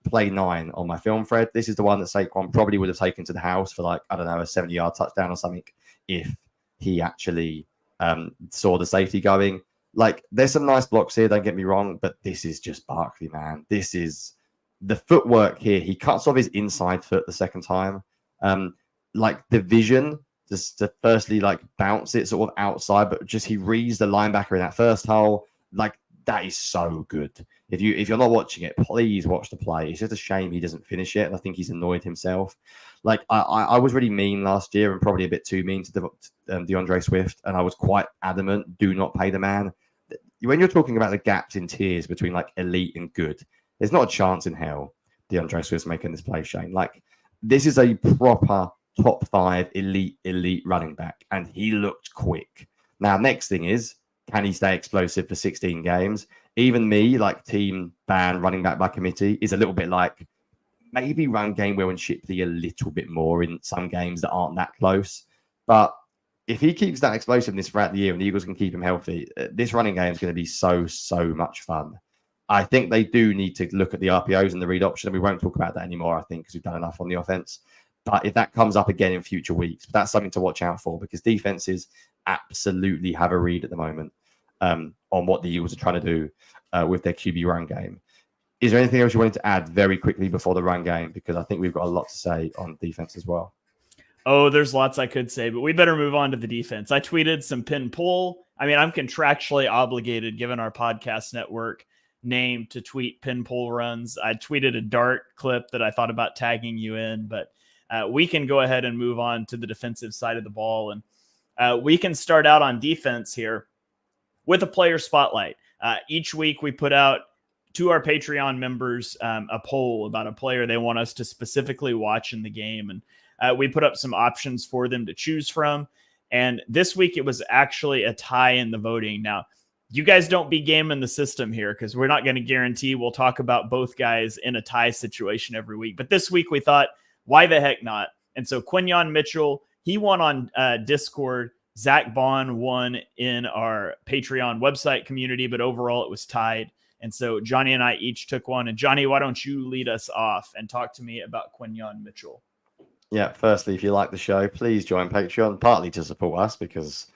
play 9 on my film thread. This is the one that Saquon probably would have taken to the house for, like, I don't know, a 70-yard touchdown or something if he actually saw the safety going. Like, there's some nice blocks here, don't get me wrong, but this is just Barkley, man. This is the footwork here. He cuts off his inside foot the second time. Like, the vision just to firstly like bounce it sort of outside, but just he reads the linebacker in that first hole. Like, that is so good. If you're not watching it, please watch the play. It's just a shame he doesn't finish it, and I think he's annoyed himself. Like, I was really mean last year, and probably a bit too mean to DeAndre Swift, and I was quite adamant: do not pay the man. When you're talking about the gaps in tiers between like elite and good, there's not a chance in hell DeAndre Swift's making this play, Shane. Like, this is a proper top 5 elite running back, and he looked quick. Now, next thing is, can he stay explosive for 16 games? Even me, like team ban running back by committee, is a little bit like, maybe run Gainwell and Shipley a little bit more in some games that aren't that close. But if he keeps that explosiveness throughout the year and the Eagles can keep him healthy, this running game is going to be so much fun. I think they do need to look at the RPOs and the read option. We won't talk about that anymore, I think, because we've done enough on the offense. But if that comes up again in future weeks, that's something to watch out for, because defenses absolutely have a read at the moment on what the Eagles are trying to do with their QB run game. Is there anything else you wanted to add very quickly before the run game? Because I think we've got a lot to say on defense as well. Oh, there's lots I could say, but we better move on to the defense. I tweeted some pin pull. I mean, I'm contractually obligated, given our podcast network name, to tweet pin pull runs. I tweeted a dart clip that I thought about tagging you in, but we can go ahead and move on to the defensive side of the ball. And we can start out on defense here with a player spotlight. Each week we put out to our Patreon members a poll about a player they want us to specifically watch in the game. And we put up some options for them to choose from. And this week it was actually a tie in the voting. Now, you guys don't be gaming the system here, because we're not going to guarantee we'll talk about both guys in a tie situation every week. But this week we thought, why the heck not? And so Quinyon Mitchell, he won on Discord. Zach Bond won in our Patreon website community, but overall it was tied. And so Johnny and I each took one. And Johnny, why don't you lead us off and talk to me about Quinyon Mitchell? Yeah, firstly, if you like the show, please join Patreon, partly to support us, because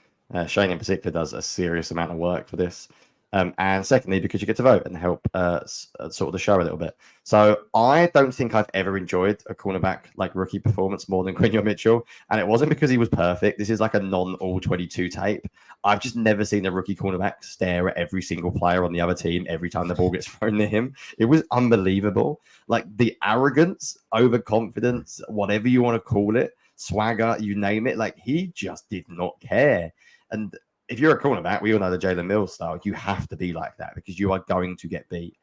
Shane in particular does a serious amount of work for this. And secondly, because you get to vote and help sort of the show a little bit. So I don't think I've ever enjoyed a cornerback like rookie performance more than Quinyon Mitchell. And it wasn't because he was perfect. This is like a non-all-22 tape. I've just never seen a rookie cornerback stare at every single player on the other team every time the ball gets thrown near him. It was unbelievable. Like, the arrogance, overconfidence, whatever you want to call it, swagger, you name it. Like, he just did not care. And if you're a cornerback, we all know the Jalen Mills style. You have to be like that, because you are going to get beat.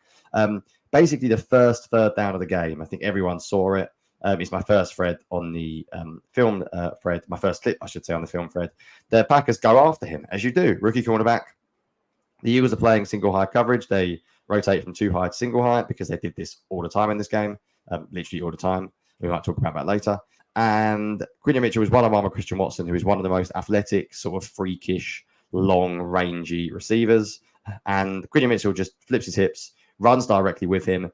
Basically, the first third down of the game, I think everyone saw it. It's my first thread on the film thread, my first clip, I should say, on the film thread. The Packers go after him, as you do. Rookie cornerback. The Eagles are playing single high coverage. They rotate from 2 high to single high because they did this all the time in this game, literally all the time. We might talk about that later. And Quinion Mitchell is one-on-one with Christian Watson, who is one of the most athletic, sort of freakish, long, rangy receivers. And Quinion Mitchell just flips his hips, runs directly with him.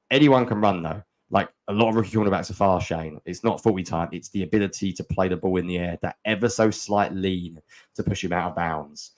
Anyone can run, though. Like a lot of rookie cornerbacks are fast, Shane. It's not 40 time. It's the ability to play the ball in the air, that ever so slight lean to push him out of bounds.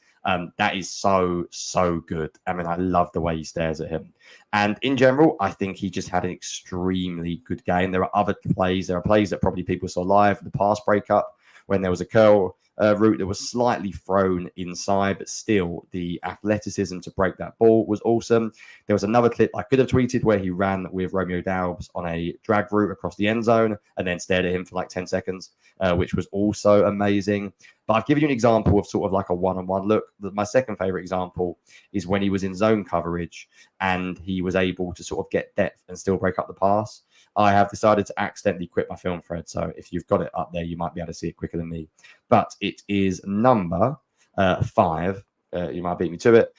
That is so, so good. I mean, I love the way he stares at him. And in general, I think he just had an extremely good game. There are other plays. There are plays that probably people saw live. The pass breakup, when there was a curl route that was slightly thrown inside, but still the athleticism to break that ball was awesome. There was another clip I could have tweeted where he ran with Romeo Doubs on a drag route across the end zone and then stared at him for like 10 seconds, which was also amazing. But I've given you an example of sort of like a one-on-one look. My second favorite example is when he was in zone coverage and he was able to sort of get depth and still break up the pass. I have decided to accidentally quit my film thread. So if you've got it up there, you might be able to see it quicker than me. But it is number 5. You might beat me to it.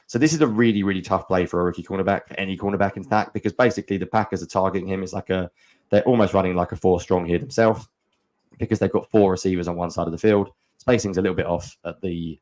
So this is a really, really tough play for a rookie cornerback, for any cornerback, in fact, because basically the Packers are targeting him. It's like they're almost running like a 4-strong here themselves because they've got 4 receivers on one side of the field. Spacing's a little bit off at the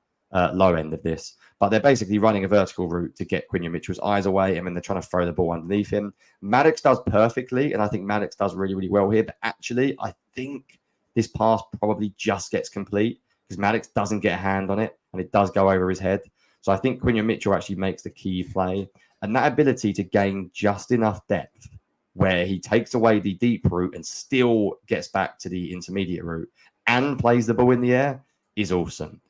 low end of this, but they're basically running a vertical route to get Quinion Mitchell's eyes away, and then they're trying to throw the ball underneath him. Maddox does perfectly, and I think Maddox does really, really well here, but actually, I think this pass probably just gets complete because Maddox doesn't get a hand on it, and it does go over his head. So I think Quinion Mitchell actually makes the key play, and that ability to gain just enough depth where he takes away the deep route and still gets back to the intermediate route and plays the ball in the air is awesome.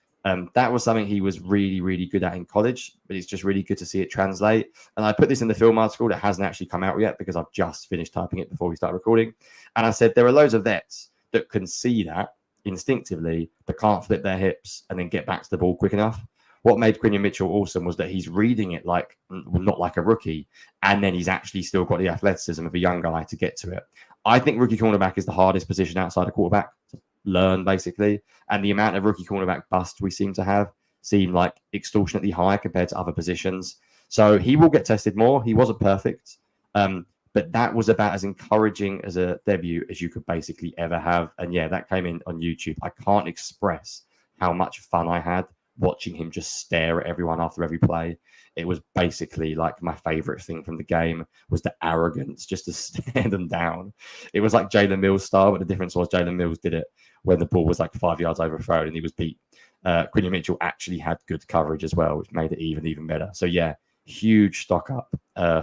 That was something he was really, really good at in college, but it's just really good to see it translate. And I put this in the film article that hasn't actually come out yet because I've just finished typing it before we start recording. And I said there are loads of vets that can see that instinctively, but can't flip their hips and then get back to the ball quick enough. What made Quinion Mitchell awesome was that he's reading it like, well, not like a rookie, and then he's actually still got the athleticism of a young guy to get to it. I think rookie cornerback is the hardest position outside a quarterback to learn, basically. And the amount of rookie cornerback bust we seem to have seem like extortionately high compared to other positions. So he will get tested more. He wasn't perfect, but that was about as encouraging as a debut as you could basically ever have. And yeah, that came in on YouTube. I can't express how much fun I had watching him just stare at everyone after every play. It was basically like my favorite thing from the game was the arrogance just to stare them down. It was like Jalen Mills style, but the difference was Jalen Mills did it when the ball was like 5 yards overthrown and he was beat. Quinion Mitchell actually had good coverage as well, which made it even better. So yeah, huge stock up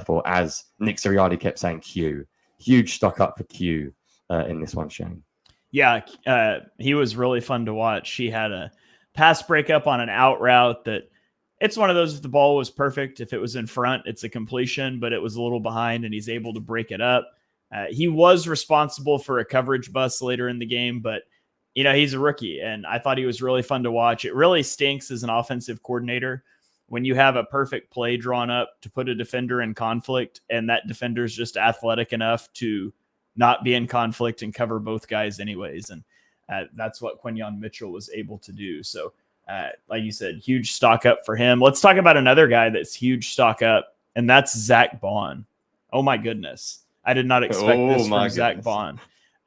for, as Nick Sirianni kept saying, Q. Huge stock up for Q in this one, Shane. Yeah, he was really fun to watch. He had a pass breakup on an out route that it's one of those, if the ball was perfect, if it was in front, it's a completion, but it was a little behind and he's able to break it up. He was responsible for a coverage bust later in the game, but you know, he's a rookie and I thought he was really fun to watch. It really stinks as an offensive coordinator when you have a perfect play drawn up to put a defender in conflict and that defender is just athletic enough to not be in conflict and cover both guys anyways. And that's what Quinion Mitchell was able to do. So like you said, huge stock up for him. Let's talk about another guy that's huge stock up, and that's Zach Bond. Oh my goodness. I did not expect this from Zach Bond.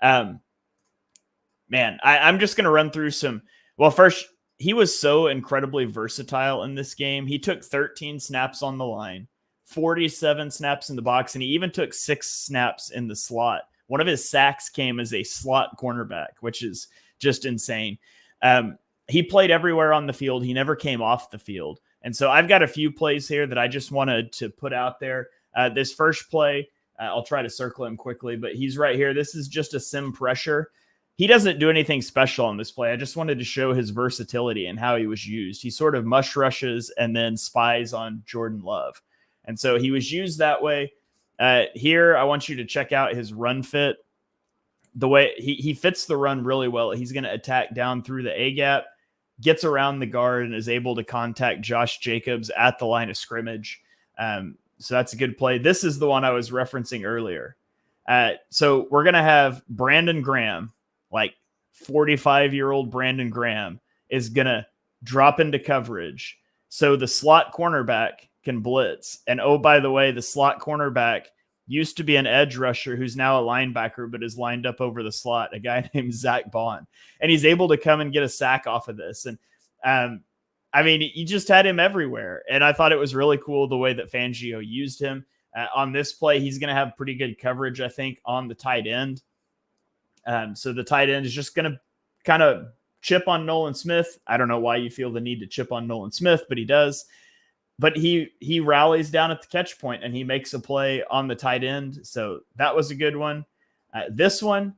Man, I'm just going to run through some. Well, first, he was so incredibly versatile in this game. He took 13 snaps on the line, 47 snaps in the box, and he even took 6 snaps in the slot. One of his sacks came as a slot cornerback, which is just insane. He played everywhere on the field. He never came off the field. And so I've got a few plays here that I just wanted to put out there. This first play, I'll try to circle him quickly, but he's right here. This is just a sim pressure. He doesn't do anything special on this play. I just wanted to show his versatility and how he was used. He sort of mush rushes and then spies on Jordan Love. And so he was used that way. Here, I want you to check out his run fit. The way he fits the run really well. He's going to attack down through the A gap, gets around the guard, and is able to contact Josh Jacobs at the line of scrimmage. So that's a good play. This is the one I was referencing earlier. So we're going to have Brandon Graham, like 45-year-old Brandon Graham is going to drop into coverage. So the slot cornerback can blitz. And oh, by the way, the slot cornerback used to be an edge rusher who's now a linebacker, but is lined up over the slot, a guy named Zach Bond. And he's able to come and get a sack off of this. And I mean, you just had him everywhere. And I thought it was really cool the way that Fangio used him. On this play, he's going to have pretty good coverage, I think, on the tight end. So the tight end is just going to kind of chip on Nolan Smith. I don't know why you feel the need to chip on Nolan Smith, but he does. But he rallies down at the catch point and he makes a play on the tight end. So that was a good one. This one,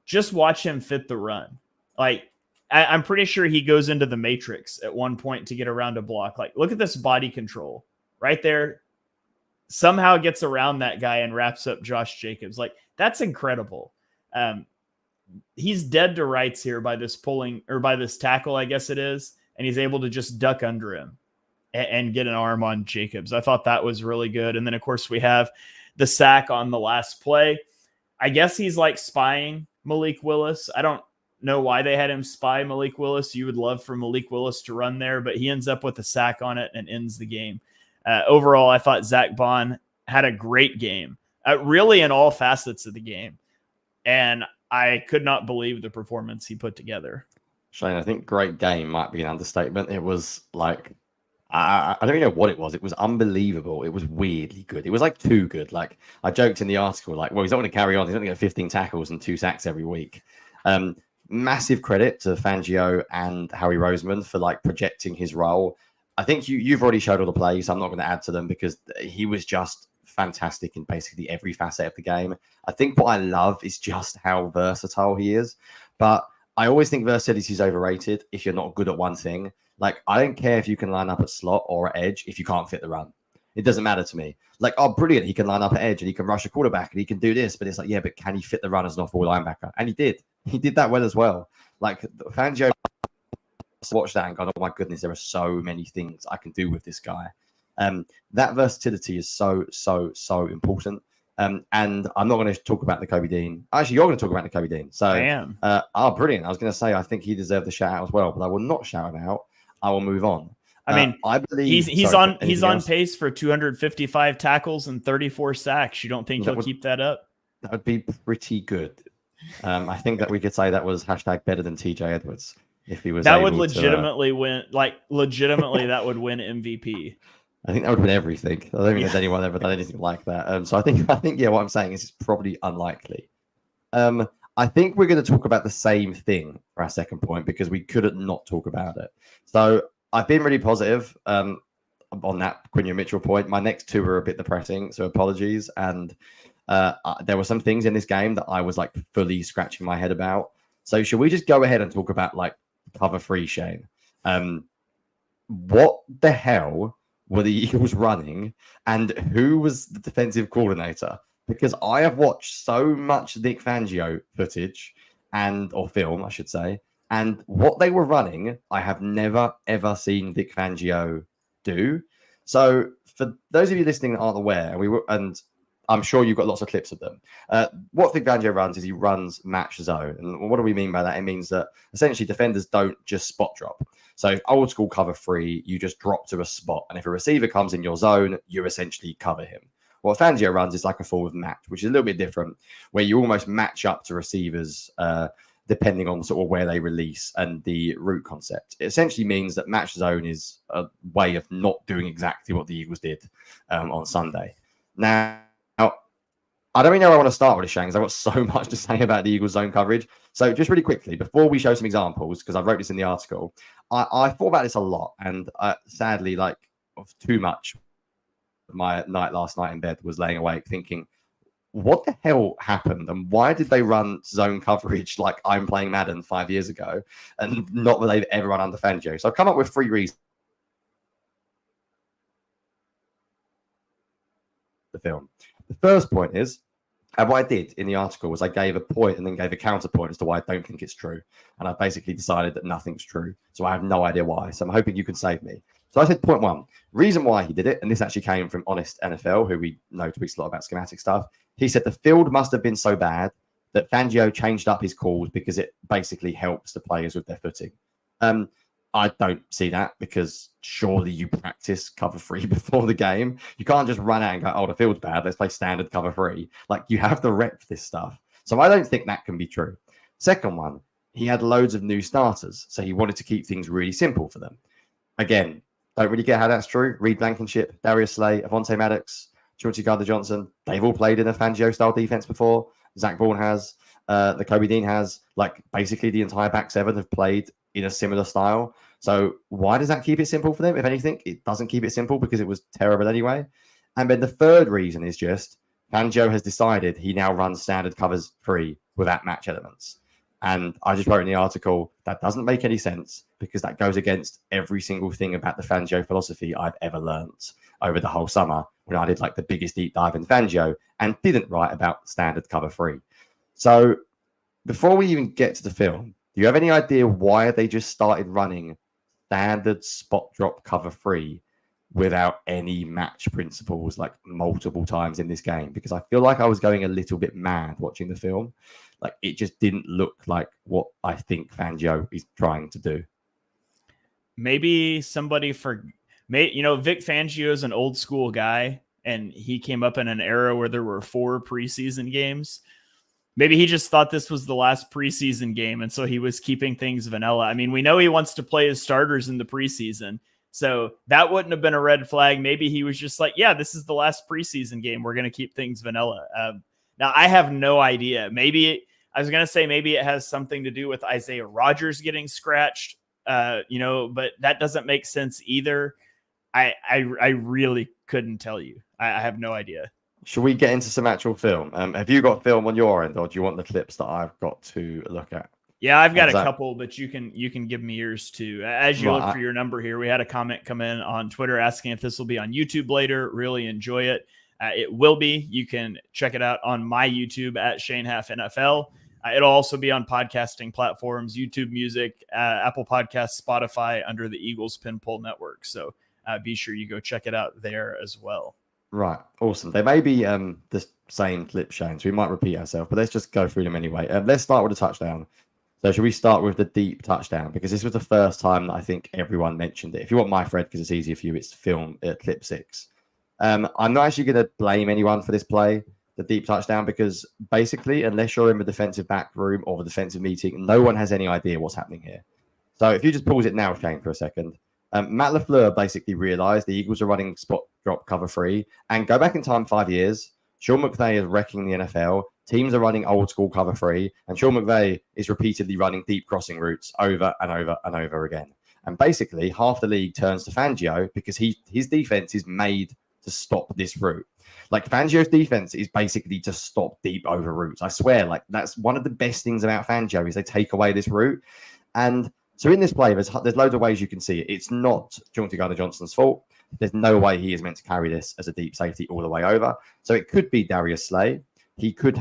just watch him fit the run. Like, I'm pretty sure he goes into the matrix at one point to get around a block. Like, look at this body control right there. Somehow gets around that guy and wraps up Josh Jacobs. Like, that's incredible. He's dead to rights here by this pulling or by this tackle, I guess it is. And he's able to just duck under him and get an arm on Jacobs. I thought that was really good. And then, of course, we have the sack on the last play. I guess he's like spying Malik Willis. I don't know why they had him spy Malik Willis. You would love for Malik Willis to run there, but he ends up with a sack on it and ends the game. Overall, I thought Zach Bond had a great game, really in all facets of the game. And I could not believe the performance he put together. Shane, I think great game might be an understatement. It was like, I don't even know what it was. It was unbelievable. It was weirdly good. It was like too good. Like, I joked in the article, like, well, he's not going to carry on. He's not going to get 15 tackles and 2 sacks every week. Massive credit to Fangio and Howie Roseman for like projecting his role. I think you've already showed all the plays. So I'm not going to add to them because he was just fantastic in basically every facet of the game. I think what I love is just how versatile he is. But I always think versatility is overrated if you're not good at one thing. Like, I don't care if you can line up at slot or at edge if you can't fit the run. It doesn't matter to me. Like, oh, brilliant. He can line up at edge and he can rush a quarterback and he can do this. But it's like, yeah, but can he fit the run as an off-ball linebacker? And he did. He did that well as well. Like, Fangio watched that and gone, oh my goodness, there are so many things I can do with this guy. That versatility is so important. And I'm not going to talk about Nakobe Dean. Actually, you're going to talk about Nakobe Dean. So I am. Brilliant. I was going to say, I think he deserved the shout out as well, but I will not shout him out. I will move on. I mean, I believe he's on pace for 255 tackles and 34 sacks. You don't think he'll keep that up? That would be pretty good. I think that we could say that was hashtag better than TJ Edwards if he was. That would legitimately win. Like, legitimately, that would win MVP. I think that would win everything. I don't think there's anyone ever done anything like that. So I think yeah, what I'm saying is it's probably unlikely. I think we're going to talk about the same thing for our second point because we couldn't not talk about it. So I've been really positive on that Quinion Mitchell point. My next two were a bit depressing, so apologies. And there were some things in this game that I was like fully scratching my head about. So should we just go ahead and talk about like cover 3, Shane? What the hell were the Eagles running and who was the defensive coordinator? Because I have watched so much Vic Fangio footage or film, I should say, and what they were running, I have never, ever seen Vic Fangio do. So for those of you listening that aren't aware, and I'm sure you've got lots of clips of them. What Vic Fangio runs is he runs match zone. And what do we mean by that? It means that essentially defenders don't just spot drop. So old school cover 3, you just drop to a spot. And if a receiver comes in your zone, you essentially cover him. What Fangio runs is like a forward match, which is a little bit different, where you almost match up to receivers depending on sort of where they release and the route concept. It essentially means that match zone is a way of not doing exactly what the Eagles did on Sunday. Now, I don't really know where I want to start with this, Shane, because I've got so much to say about the Eagles zone coverage. So just really quickly, before we show some examples, because I wrote this in the article, I thought about this a lot. And sadly, like too much, my night last night in bed was laying awake thinking, what the hell happened? And why did they run zone coverage like I'm playing Madden 5 years ago and not that they've ever run under Fangio? So I've come up with 3 reasons. The film. The first point is And what I did in the article was I gave a point and then gave a counterpoint as to why I don't think it's true. And I basically decided that nothing's true. So I have no idea why. So I'm hoping you can save me. So I said point one, reason why he did it, and this actually came from Honest NFL, who we know tweets a lot about schematic stuff. He said the field must have been so bad that Fangio changed up his calls because it basically helps the players with their footing. I don't see that because surely you practice cover 3 before the game. You can't just run out and go, oh, the field's bad, let's play standard cover 3. Like, you have to rep this stuff. So I don't think that can be true. Second one, he had loads of new starters, so he wanted to keep things really simple for them. Again, don't really get how that's true. Reed Blankenship, Darius Slay, Avonte Maddox, Chauncey Gardner-Johnson, they've all played in a Fangio-style defense before. Zach Bourne has, Nakobe Dean has. Like, basically the entire back 7 have played in a similar style. So why does that keep it simple for them? If anything, it doesn't keep it simple because it was terrible anyway. And then the third reason is just Fangio has decided he now runs standard covers 3 without match elements. And I just wrote in the article, that doesn't make any sense because that goes against every single thing about the Fangio philosophy I've ever learned over the whole summer when I did like the biggest deep dive in Fangio and didn't write about standard cover 3. So before we even get to the film, do you have any idea why they just started running standard spot drop cover 3 without any match principles like multiple times in this game? Because I feel like I was going a little bit mad watching the film. Like, it just didn't look like what I think Fangio is trying to do. Maybe somebody Vic Fangio is an old school guy, and he came up in an era where there were 4 preseason games. Maybe he just thought this was the last preseason game, and so he was keeping things vanilla. I mean, we know he wants to play his starters in the preseason, so that wouldn't have been a red flag. Maybe he was just like, yeah, this is the last preseason game. We're going to keep things vanilla. Now, I have no idea. Maybe it has something to do with Isaiah Rodgers getting scratched, but that doesn't make sense either. I really couldn't tell you. I have no idea. Should we get into some actual film? Have you got film on your end, or do you want the clips that I've got to look at? Yeah, I've got a couple, but you can give me yours too. As you look for your number here, we had a comment come in on Twitter asking if this will be on YouTube later. Really enjoy it. It will be. You can check it out on my YouTube at Shane Half NFL. It'll also be on podcasting platforms, YouTube Music, Apple Podcasts, Spotify, under the Eagles Pinpole Network. So be sure you go check it out there as well. Right. Awesome. They may be the same clip, Shane, so we might repeat ourselves, but let's just go through them anyway. Let's start with the touchdown. So should we start with the deep touchdown? Because this was the first time that I think everyone mentioned it. If you want my thread, because it's easier for you, it's film clip 6. I'm not actually going to blame anyone for this play, the deep touchdown, because basically, unless you're in the defensive back room or the defensive meeting, no one has any idea what's happening here. So if you just pause it now, Shane, for a second. Matt LaFleur basically realized the Eagles are running spot drop cover 3, and go back in time 5 years. Sean McVay is wrecking the NFL. Teams are running old school cover 3, and Sean McVay is repeatedly running deep crossing routes over and over and over again. And basically, half the league turns to Fangio because his defense is made to stop this route. Like, Fangio's defense is basically to stop deep over routes. I swear, like, that's one of the best things about Fangio is they take away this route. And so in this play, there's loads of ways you can see it. It's not Chauncey Gardner-Johnson's fault. There's no way he is meant to carry this as a deep safety all the way over. So it could be Darius Slay. He could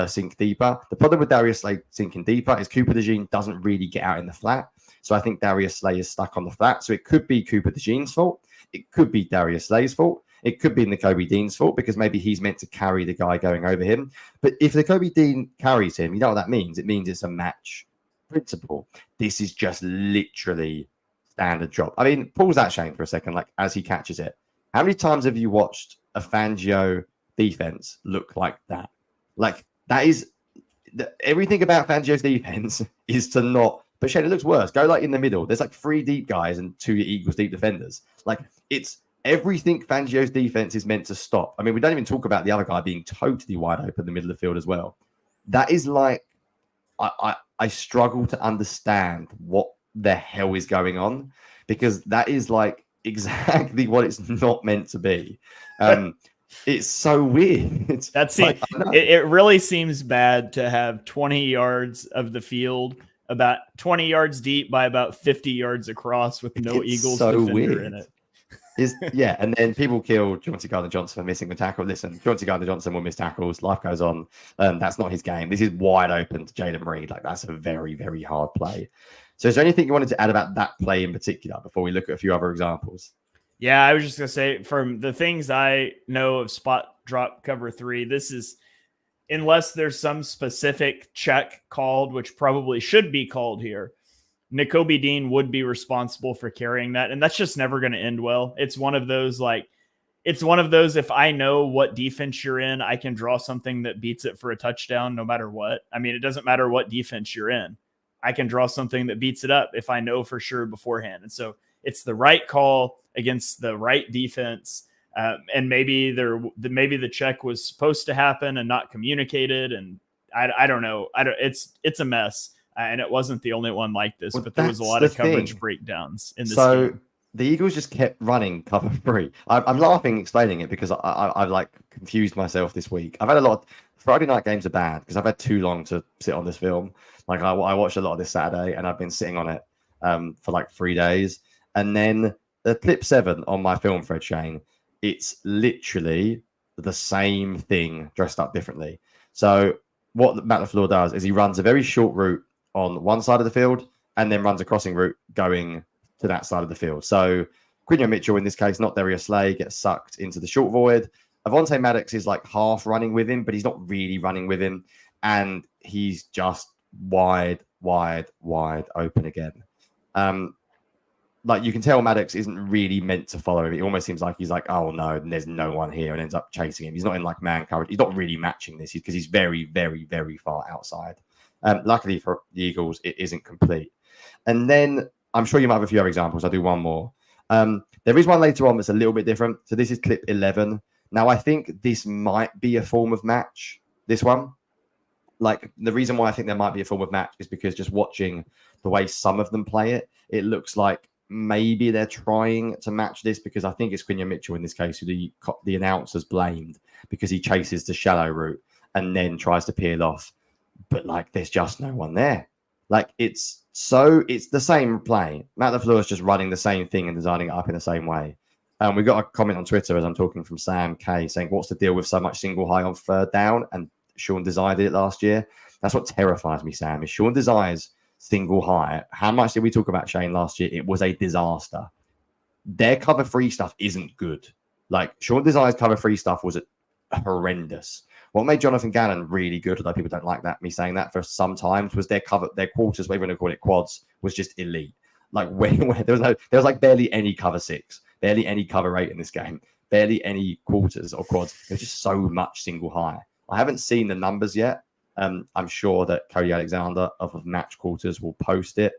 sink deeper. The problem with Darius Slay sinking deeper is Cooper DeJean doesn't really get out in the flat. So I think Darius Slay is stuck on the flat. So it could be Cooper DeJean's fault. It could be Darius Slay's fault. It could be Nakobe Dean's fault because maybe he's meant to carry the guy going over him. But if Nakobe Dean carries him, you know what that means? It means it's a match principle. This is just literally standard drop. I mean, pause that, Shane, for a second, like as he catches it. How many times have you watched a Fangio defense look like that? Like, that is everything about Fangio's defense is to not, but Shane, it looks worse. Go like in the middle. There's like 3 deep guys and 2 Eagles deep defenders. Like, it's everything Fangio's defense is meant to stop. I mean, we don't even talk about the other guy being totally wide open in the middle of the field as well. That is like, I struggle to understand what the hell is going on, because that is like exactly what it's not meant to be. It's so weird. It really seems bad to have 20 yards of the field about 20 yards deep by about 50 yards across with no Eagles defender in it. And then people kill Chauncey Gardner-Johnson for missing the tackle. Listen, Chauncey Gardner-Johnson will miss tackles. Life goes on. That's not his game. This is wide open to Jalen Reed. Like, that's a very, very hard play. So is there anything you wanted to add about that play in particular before we look at a few other examples? Yeah, I was just going to say, from the things I know of spot drop cover 3, this is, unless there's some specific check called, which probably should be called here, Nakobe Dean would be responsible for carrying that. And that's just never going to end well. It's one of those, if I know what defense you're in, I can draw something that beats it for a touchdown no matter what. I mean, it doesn't matter what defense you're in. I can draw something that beats it up if I know for sure beforehand. And so it's the right call against the right defense. And maybe the check was supposed to happen and not communicated. And I don't know. It's a mess. And it wasn't the only one like this, but there was a lot of coverage breakdowns in this game. The Eagles just kept running cover 3. I'm laughing explaining it because I've like confused myself this week. I've had a lot of Friday night games are bad because I've had too long to sit on this film. Like I watched a lot of this Saturday and I've been sitting on it for like 3 days. And then the clip 7 on my film thread, Shane, it's literally the same thing dressed up differently. So what Matt LaFleur does is he runs a very short route on one side of the field and then runs a crossing route going to that side of the field. So Quinion Mitchell, in this case, not Darius Slay, gets sucked into the short void. Avonte Maddox is like half running with him, but he's not really running with him. And he's just wide open again. Like you can tell Maddox isn't really meant to follow him. It almost seems like he's like, oh no, there's no one here, and ends up chasing him. He's not in like man coverage. He's not really matching this because he's very, very, very far outside. Luckily for the Eagles, it isn't complete. And then I'm sure you might have a few other examples. I'll do one more. There is one later on that's a little bit different. So this is clip 11. Now, I think this might be a form of match, this one. Like, the reason why I think there might be a form of match is because just watching the way some of them play it, it looks like maybe they're trying to match this because I think it's Quinion Mitchell in this case who the announcers blamed because he chases the shallow route and then tries to peel off. But, like, there's just no one there. Like, it's the same play. Matt LaFleur is just running the same thing and designing it up in the same way. We got a comment on Twitter as I'm talking from Sam K saying, what's the deal with so much single high on third down? And Sean Desai did it last year. That's what terrifies me, Sam, is Sean Desai's single high. How much did we talk about Shane last year? It was a disaster. Their cover 3 stuff isn't good. Like, Sean Desai's cover 3 stuff was horrendous. What made Jonathan Gannon really good, although people don't like that, me saying that for some times, was their quarters, whatever you want to call it, quads, was just elite. Like, where there was like barely any cover 6, barely any cover 8 in this game, barely any quarters or quads. There's just so much single high. I haven't seen the numbers yet. I'm sure that Cody Alexander of Match Quarters will post it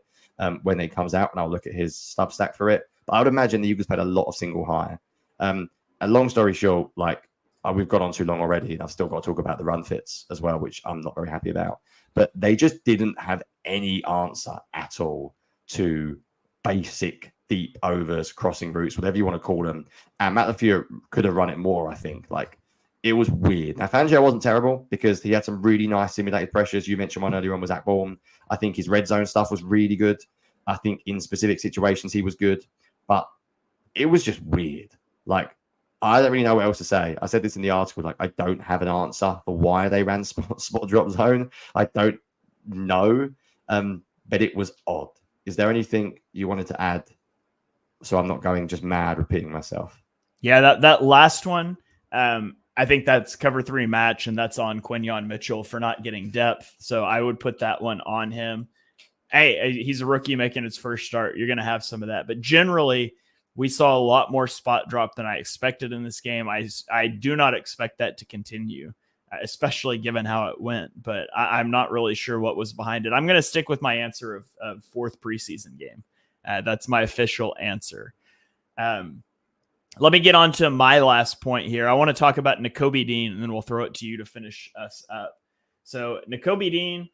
when it comes out, and I'll look at his Substack for it. But I would imagine the Eagles played a lot of single high. And long story short, like, we've gone on too long already, and I've still got to talk about the run fits as well, which I'm not very happy about. But they just didn't have any answer at all to basic deep overs, crossing routes, whatever you want to call them. And Matt LaFleur could have run it more, I think. Like, it was weird. Now, Fangio wasn't terrible because he had some really nice simulated pressures. You mentioned one earlier on was Zach Bourne. I think his red zone stuff was really good. I think in specific situations he was good. But it was just weird. Like, I don't really know what else to say. I said this in the article, like, I don't have an answer for why they ran spot drop zone. I don't know. But it was odd. Is there anything you wanted to add so I'm not going just mad repeating myself? Yeah, that last one, I think that's cover 3 match, and that's on Quinion Mitchell for not getting depth. So I would put that one on him. Hey, he's a rookie making his first start. You're going to have some of that. But generally, we saw a lot more spot drop than I expected in this game. I do not expect that to continue, especially given how it went. But I'm not really sure what was behind it. I'm going to stick with my answer of 4th preseason game. That's my official answer. Let me get on to my last point here. I want to talk about Nakobe Dean, and then we'll throw it to you to finish us up. So Nakobe Dean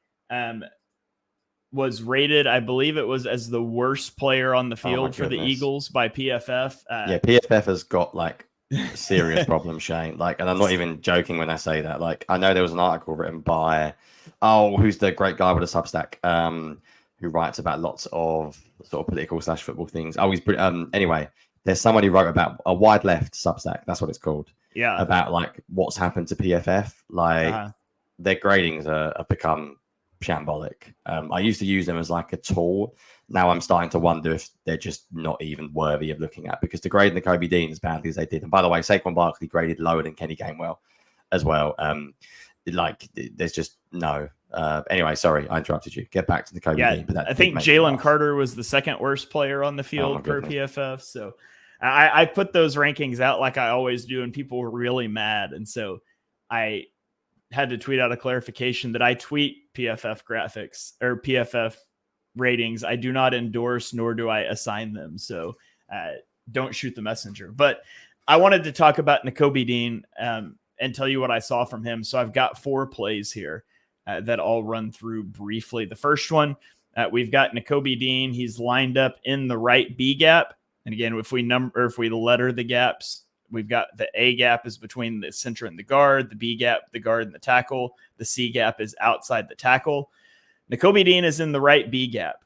was rated, I believe it was, as the worst player on the field for the Eagles by PFF. Yeah, PFF has got like serious problems, Shane. Like, and I'm not even joking when I say that. Like, I know there was an article written by, who's the great guy with a Substack, who writes about lots of sort of political / football things. He's pretty, anyway. there's someone who wrote about a wide left Substack. That's what it's called. Yeah. About like what's happened to PFF. Like their gradings have become shambolic. I used to use them as like a tool. Now I'm starting to wonder if they're just not even worthy of looking at, because to grade Nakobe Dean as badly as they did. And by the way, Saquon Barkley graded lower than Kenny Gainwell as well. Like there's just no. Anyway, sorry, I interrupted you. Get back to the Nakobe Dean. But I think Jalen Carter was the second worst player on the field per PFF. So I put those rankings out like I always do, and people were really mad. And so I had to tweet out a clarification that I tweet PFF graphics or PFF ratings. I do not endorse, nor do I assign them. So don't shoot the messenger. But I wanted to talk about Nakobe Dean and tell you what I saw from him. So I've got 4 plays here that I'll run through briefly. The first one, we've got Nakobe Dean. He's lined up in the right B gap. And again, if we letter the gaps, we've got the A gap is between the center and the guard, the B gap, the guard and the tackle. The C gap is outside the tackle. Nakobe Dean is in the right B gap.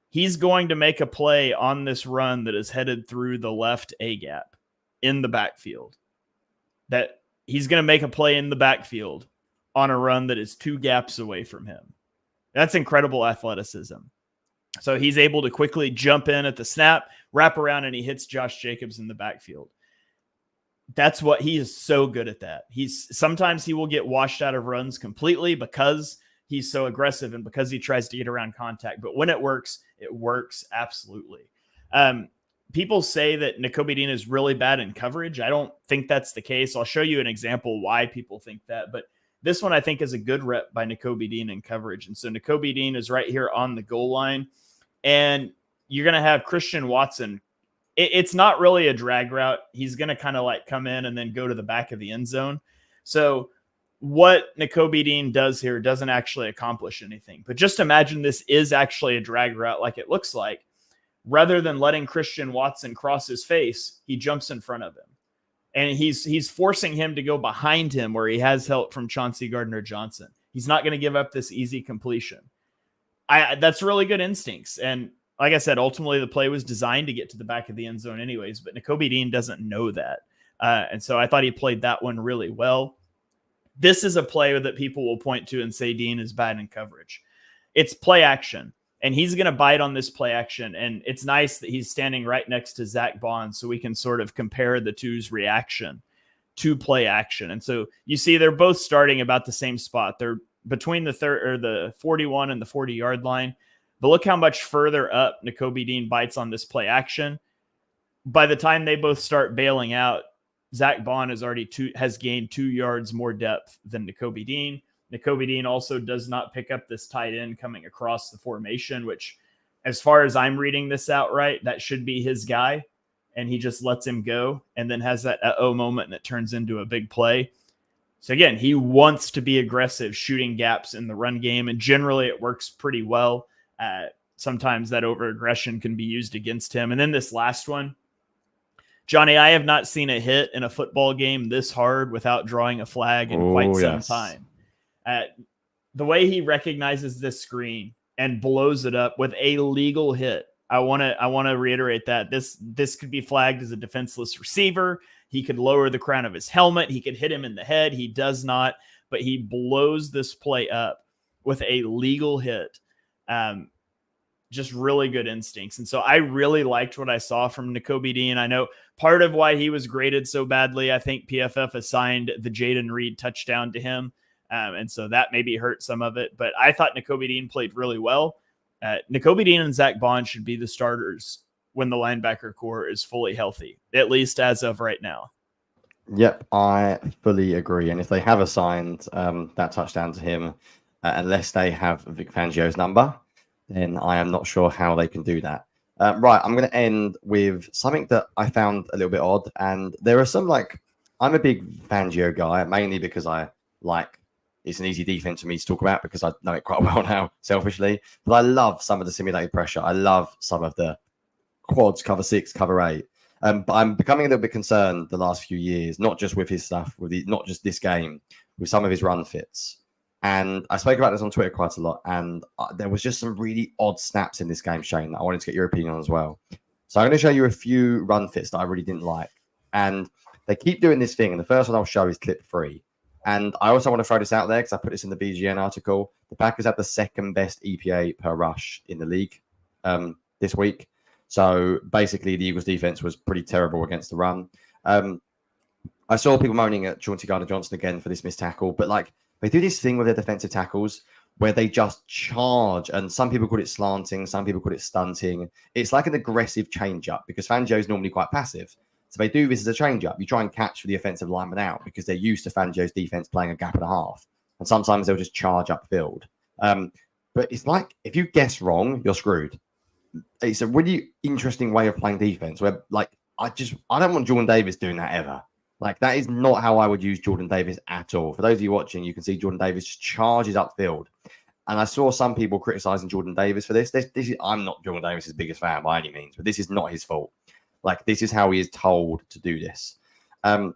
He's going to make a play on this run that is headed through the left A gap in the backfield. That he's going to make a play in the backfield on a run that is 2 gaps away from him. That's incredible athleticism. So he's able to quickly jump in at the snap, wrap around, and he hits Josh Jacobs in the backfield. That's what he is so good at that. Sometimes he will get washed out of runs completely because he's so aggressive and because he tries to get around contact. But when it works absolutely. People say that Nakobe Dean is really bad in coverage. I don't think that's the case. I'll show you an example why people think that. But this one I think is a good rep by Nakobe Dean in coverage. And so Nakobe Dean is right here on the goal line. And you're going to have Christian Watson. It's not really a drag route. He's going to kind of like come in and then go to the back of the end zone. So what Nakobe Dean does here doesn't actually accomplish anything. But just imagine this is actually a drag route like it looks like. Rather than letting Christian Watson cross his face, he jumps in front of him. And he's forcing him to go behind him where he has help from Chauncey Gardner-Johnson. He's not going to give up this easy completion. That's really good instincts. And like I said, ultimately the play was designed to get to the back of the end zone anyways, but Nakobe Dean doesn't know that. And so I thought he played that one really well. This is a play that people will point to and say Dean is bad in coverage. It's play action. And he's going to bite on this play action. And it's nice that he's standing right next to Zach Bond so we can sort of compare the two's reaction to play action. And so you see they're both starting about the same spot. They're between the 41 and the 40-yard line. But look how much further up Nakobe Dean bites on this play action. By the time they both start bailing out, Zach Bond has gained 2 yards more depth than Nakobe Dean. Nakobe Dean also does not pick up this tight end coming across the formation, which as far as I'm reading this out right, that should be his guy. And he just lets him go and then has that uh-oh moment and it turns into a big play. So again, he wants to be aggressive, shooting gaps in the run game. And generally it works pretty well. Sometimes that over-aggression can be used against him. And then this last one, Johnny, I have not seen a hit in a football game this hard without drawing a flag in quite some time. The way he recognizes this screen and blows it up with a legal hit. I want to reiterate that this could be flagged as a defenseless receiver. He could lower the crown of his helmet. He could hit him in the head. He does not, but he blows this play up with a legal hit. Just really good instincts. And so I really liked what I saw from Nakobe Dean. I know part of why he was graded so badly, I think PFF assigned the Jaden Reed touchdown to him. And so that maybe hurt some of it. But I thought Nakobe Dean played really well. Nakobe Dean and Zach Bond should be the starters when the linebacker core is fully healthy, at least as of right now. Yep, I fully agree. And if they have assigned that touchdown to him, unless they have Vic Fangio's number, then I am not sure how they can do that. Right, I'm going to end with something that I found a little bit odd. And there are some, I'm a big Fangio guy, mainly because it's an easy defense for me to talk about because I know it quite well now, selfishly. But I love some of the simulated pressure. I love some of the quads, cover 6, cover 8. But I'm becoming a little bit concerned the last few years, not just with his stuff, not just this game, with some of his run fits. And I spoke about this on Twitter quite a lot. And there was just some really odd snaps in this game, Shane, that I wanted to get your opinion on as well. So I'm going to show you a few run fits that I really didn't like. And they keep doing this thing. And the first one I'll show is clip 3. And I also want to throw this out there because I put this in the BGN article. The Packers have the second best EPA per rush in the league this week. So basically, the Eagles defense was pretty terrible against the run. I saw people moaning at Chauncey Gardner-Johnson again for this missed tackle, but like they do this thing with their defensive tackles where they just charge, and some people call it slanting, some people call it stunting. It's like an aggressive change-up because Fangio is normally quite passive. So they do this as a change-up. You try and catch for the offensive lineman out because they're used to Fangio's defense playing a gap and a half. And sometimes they'll just charge upfield. But it's like if you guess wrong, you're screwed. It's a really interesting way of playing defense where, like, I don't want Jordan Davis doing that ever. Like, that is not how I would use Jordan Davis at all. For those of you watching, you can see Jordan Davis just charges upfield. And I saw some people criticizing Jordan Davis for this. I'm not Jordan Davis's biggest fan by any means, but this is not his fault. Like, this is how he is told to do this. I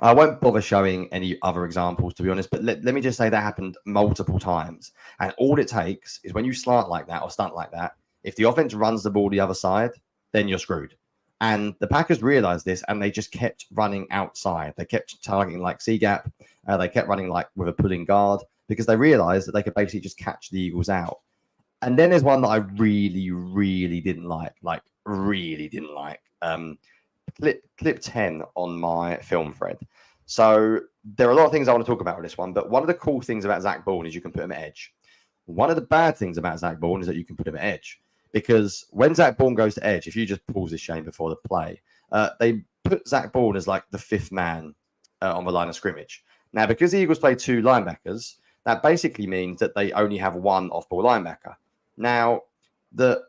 won't bother showing any other examples, to be honest, but let me just say that happened multiple times. And all it takes is when you slant like that or stunt like that, if the offense runs the ball the other side, then you're screwed. And the Packers realized this, and they just kept running outside. They kept targeting like C-gap. They kept running like with a pulling guard because they realized that they could basically just catch the Eagles out. And then there's one that I really, really didn't like. Clip 10 on my film thread. So there are a lot of things I want to talk about with this one, but one of the cool things about Zach Bourne is you can put him at edge. One of the bad things about Zach Bourne is that you can put him at edge. Because when Zach Bourne goes to edge, if you just pause this, Shane, before the play, they put Zach Bourne as like the 5th man on the line of scrimmage. Now, because the Eagles play 2 linebackers, that basically means that they only have 1 off-ball linebacker. Now, the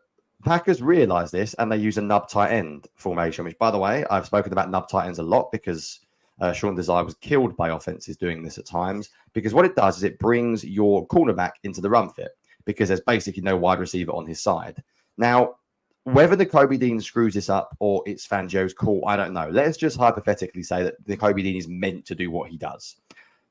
Packers realize this, and they use a nub tight end formation, which, by the way, I've spoken about nub tight ends a lot because Sean Desai was killed by offenses doing this at times. Because what it does is it brings your cornerback into the run fit, because there's basically no wide receiver on his side. Now, whether Nakobe Dean screws this up or it's Fangio's call, I don't know. Let's just hypothetically say that Nakobe Dean is meant to do what he does.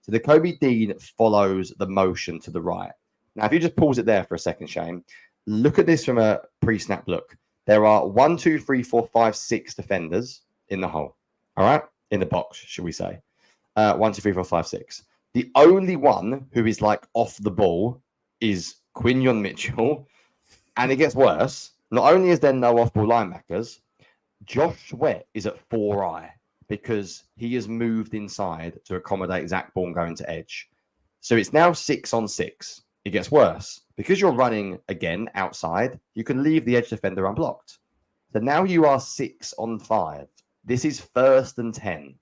So Nakobe Dean follows the motion to the right. Now, if you just pause it there for a second, Shane, look at this from a pre-snap look. There are 1, 2, 3, 4, 5, 6 defenders in the hole. All right? In the box, should we say. 1, 2, 3, 4, 5, 6. The only one who is like off the ball is Quinyon Mitchell. And it gets worse. Not only is there no off-ball linebackers, Josh Sweat is at 4-eye because he has moved inside to accommodate Zach Bourne going to edge. So it's now 6-on-6. It gets worse. Because you're running, again, outside, you can leave the edge defender unblocked. So now you are 6-on-5. This is 1st and 10.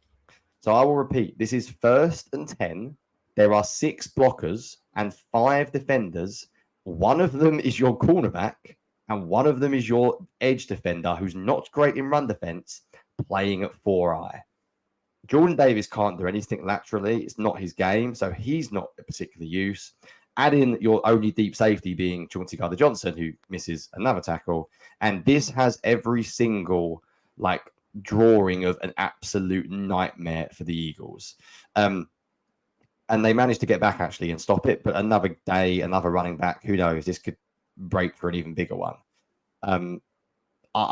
So I will repeat. This is 1st and 10. There are 6 blockers and 5 defenders. One of them is your cornerback, and one of them is your edge defender who's not great in run defense, playing at 4-eye. Jordan Davis can't do anything laterally. It's not his game, so he's not a particular use. Add in your only deep safety being Chauncey Gardner-Johnson, who misses another tackle. And this has every single, like, drawing of an absolute nightmare for the Eagles. And they managed to get back, actually, and stop it. But another day, another running back, who knows? This could break for an even bigger one. I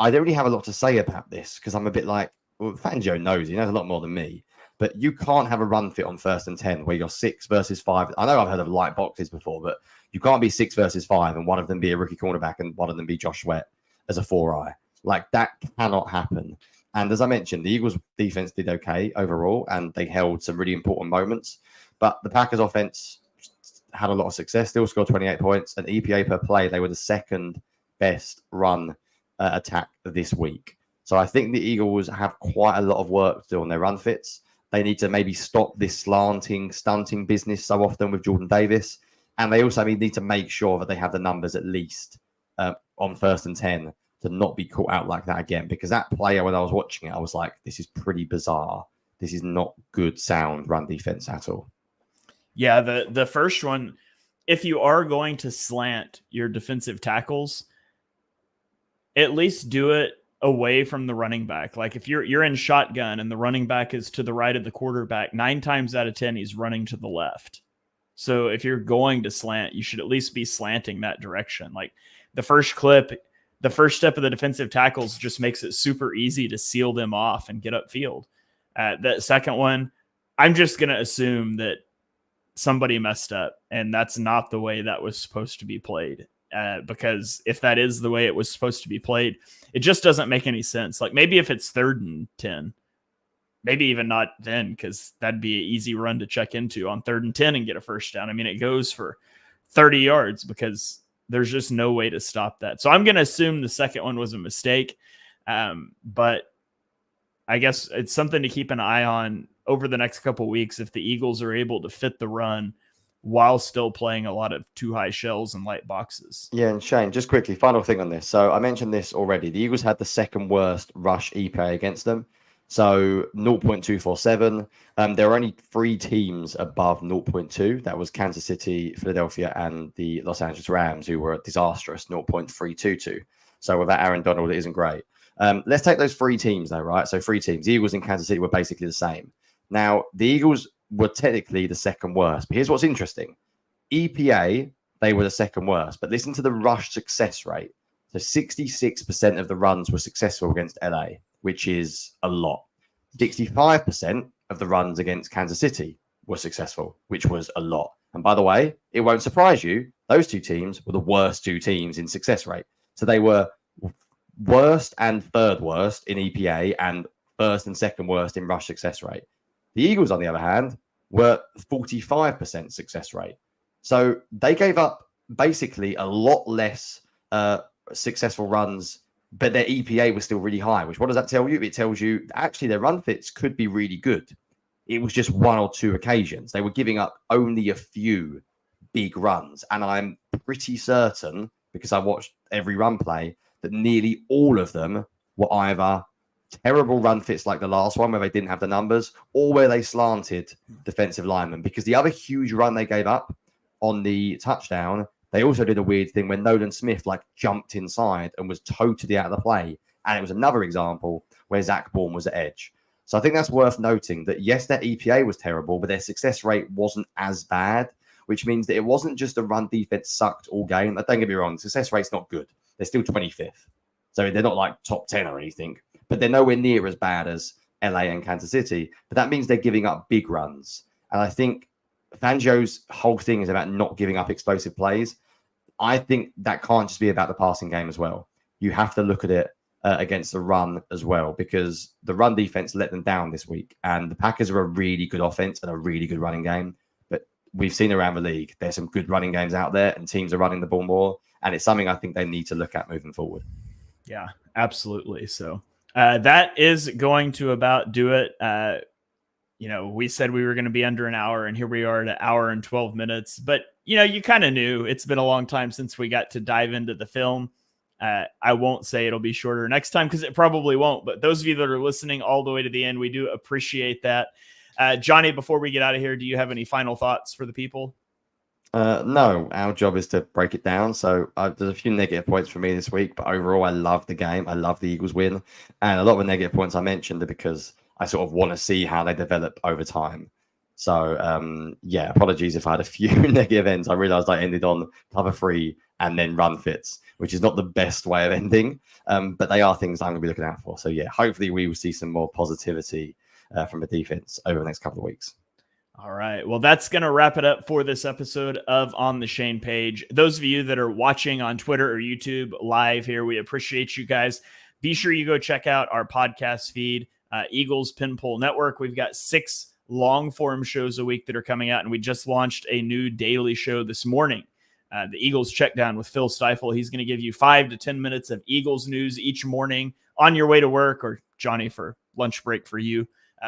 don't really have a lot to say about this because I'm a bit like, well, Fangio knows. He knows a lot more than me. But you can't have a run fit on 1st and 10 where you're 6 versus 5. I know I've heard of light boxes before, but you can't be 6 versus 5 and one of them be a rookie cornerback and one of them be Josh Sweat as a 4-eye. Like, that cannot happen. And as I mentioned, the Eagles' defense did okay overall, and they held some really important moments. But the Packers' offense had a lot of success, still scored 28 points. And EPA per play, they were the 2nd best run attack this week. So I think the Eagles have quite a lot of work to do on their run fits. They need to maybe stop this stunting business so often with Jordan Davis. And they also need to make sure that they have the numbers at least on 1st and 10 to not be caught out like that again. Because that player, when I was watching it, I was like, this is pretty bizarre. This is not good, sound run defense at all. Yeah, the first one, if you are going to slant your defensive tackles, at least do it away from the running back. Like if you're in shotgun and the running back is to the right of the quarterback, 9 times out of 10, he's running to the left. So if you're going to slant, you should at least be slanting that direction. Like the first clip, the first step of the defensive tackles just makes it super easy to seal them off and get upfield. The second one, I'm just going to assume that somebody messed up, and that's not the way that was supposed to be played. Because if that is the way it was supposed to be played, it just doesn't make any sense. Like maybe if it's 3rd and 10, maybe even not then, because that'd be an easy run to check into on 3rd and 10 and get a first down. I mean, it goes for 30 yards because there's just no way to stop that. So I'm going to assume the second one was a mistake. But I guess it's something to keep an eye on over the next couple of weeks if the Eagles are able to fit the run while still playing a lot of too high shells and light boxes. Yeah, and Shane, just quickly, final thing on this. So I mentioned this already. The Eagles had the second worst rush EPA against them. So 0.247. There are only 3 teams above 0.2. That was Kansas City, Philadelphia, and the Los Angeles Rams, who were disastrous, 0.322. So without Aaron Donald, it isn't great. Let's take those 3 teams, though, right? So 3 teams. The Eagles and Kansas City were basically the same. Now, the Eagles were technically the second worst. But here's what's interesting. EPA, they were the second worst. But listen to the rush success rate. So 66% of the runs were successful against LA, which is a lot. 65% of the runs against Kansas City were successful, which was a lot. And by the way, it won't surprise you, those 2 teams were the worst 2 teams in success rate. So they were worst and 3rd worst in EPA and 1st and 2nd worst in rush success rate. The Eagles, on the other hand, were 45% success rate. So they gave up basically a lot less successful runs, but their EPA was still really high, which what does that tell you? It tells you actually their run fits could be really good. It was just 1 or 2 occasions. They were giving up only a few big runs. And I'm pretty certain, because I watched every run play, that nearly all of them were either terrible run fits like the last one where they didn't have the numbers, or where they slanted defensive linemen. Because the other huge run they gave up on the touchdown, they also did a weird thing when Nolan Smith jumped inside and was totally out of the play. And it was another example where Zach Bourne was at edge. So I think that's worth noting that, yes, their EPA was terrible, but their success rate wasn't as bad, which means that it wasn't just a run defense sucked all game. Don't get me wrong, success rate's not good. They're still 25th. So they're not top 10 or anything, but they're nowhere near as bad as LA and Kansas City. But that means they're giving up big runs. And I think Fangio's whole thing is about not giving up explosive plays. I think that can't just be about the passing game as well. You have to look at it against the run as well, because the run defense let them down this week. And the Packers are a really good offense and a really good running game. But we've seen around the league, there's some good running games out there and teams are running the ball more. And it's something I think they need to look at moving forward. Yeah, absolutely. So that is going to about do it. We said we were going to be under an hour, and here we are at an hour and 12 minutes. But, you kind of knew it's been a long time since we got to dive into the film. I won't say it'll be shorter next time because it probably won't. But those of you that are listening all the way to the end, we do appreciate that. Johnny, before we get out of here, do you have any final thoughts for the people? No, our job is to break it down. So there's a few negative points for me this week, but overall, I love the game. I love the Eagles win. And a lot of the negative points I mentioned are because I sort of want to see how they develop over time. So, apologies if I had a few negative ends. I realized I ended on cover 3 and then run fits, which is not the best way of ending. But they are things I'm going to be looking out for. So, hopefully we will see some more positivity from the defense over the next couple of weeks. All right. Well, that's going to wrap it up for this episode of On the Shane Page. Those of you that are watching on Twitter or YouTube live here, we appreciate you guys. Be sure you go check out our podcast feed, Eagles Pinpole Network. We've got 6 long form shows a week that are coming out, and we just launched a new daily show this morning. The Eagles Checkdown with Phil Stiefel. He's going to give you 5 to 10 minutes of Eagles news each morning on your way to work, or Johnny for lunch break for you,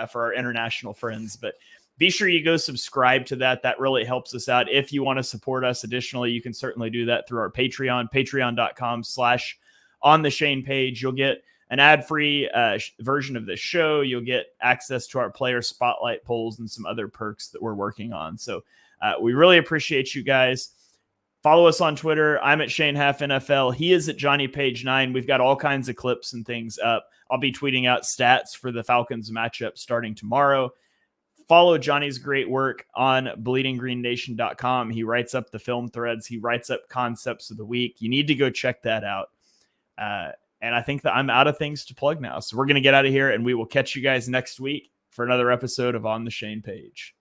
for our international friends. But be sure you go subscribe to that. That really helps us out. If you want to support us additionally, you can certainly do that through our Patreon, patreon.com/On the Shane Page. You'll get an ad-free version of this show. You'll get access to our player spotlight polls and some other perks that we're working on. So we really appreciate you guys. Follow us on Twitter. I'm at Shane Half NFL. He is at Johnny Page 9. We've got all kinds of clips and things up. I'll be tweeting out stats for the Falcons matchup starting tomorrow. Follow Johnny's great work on bleedinggreennation.com. He writes up the film threads. He writes up concepts of the week. You need to go check that out. And I think that I'm out of things to plug now. So we're going to get out of here, and we will catch you guys next week for another episode of On the Shane Page.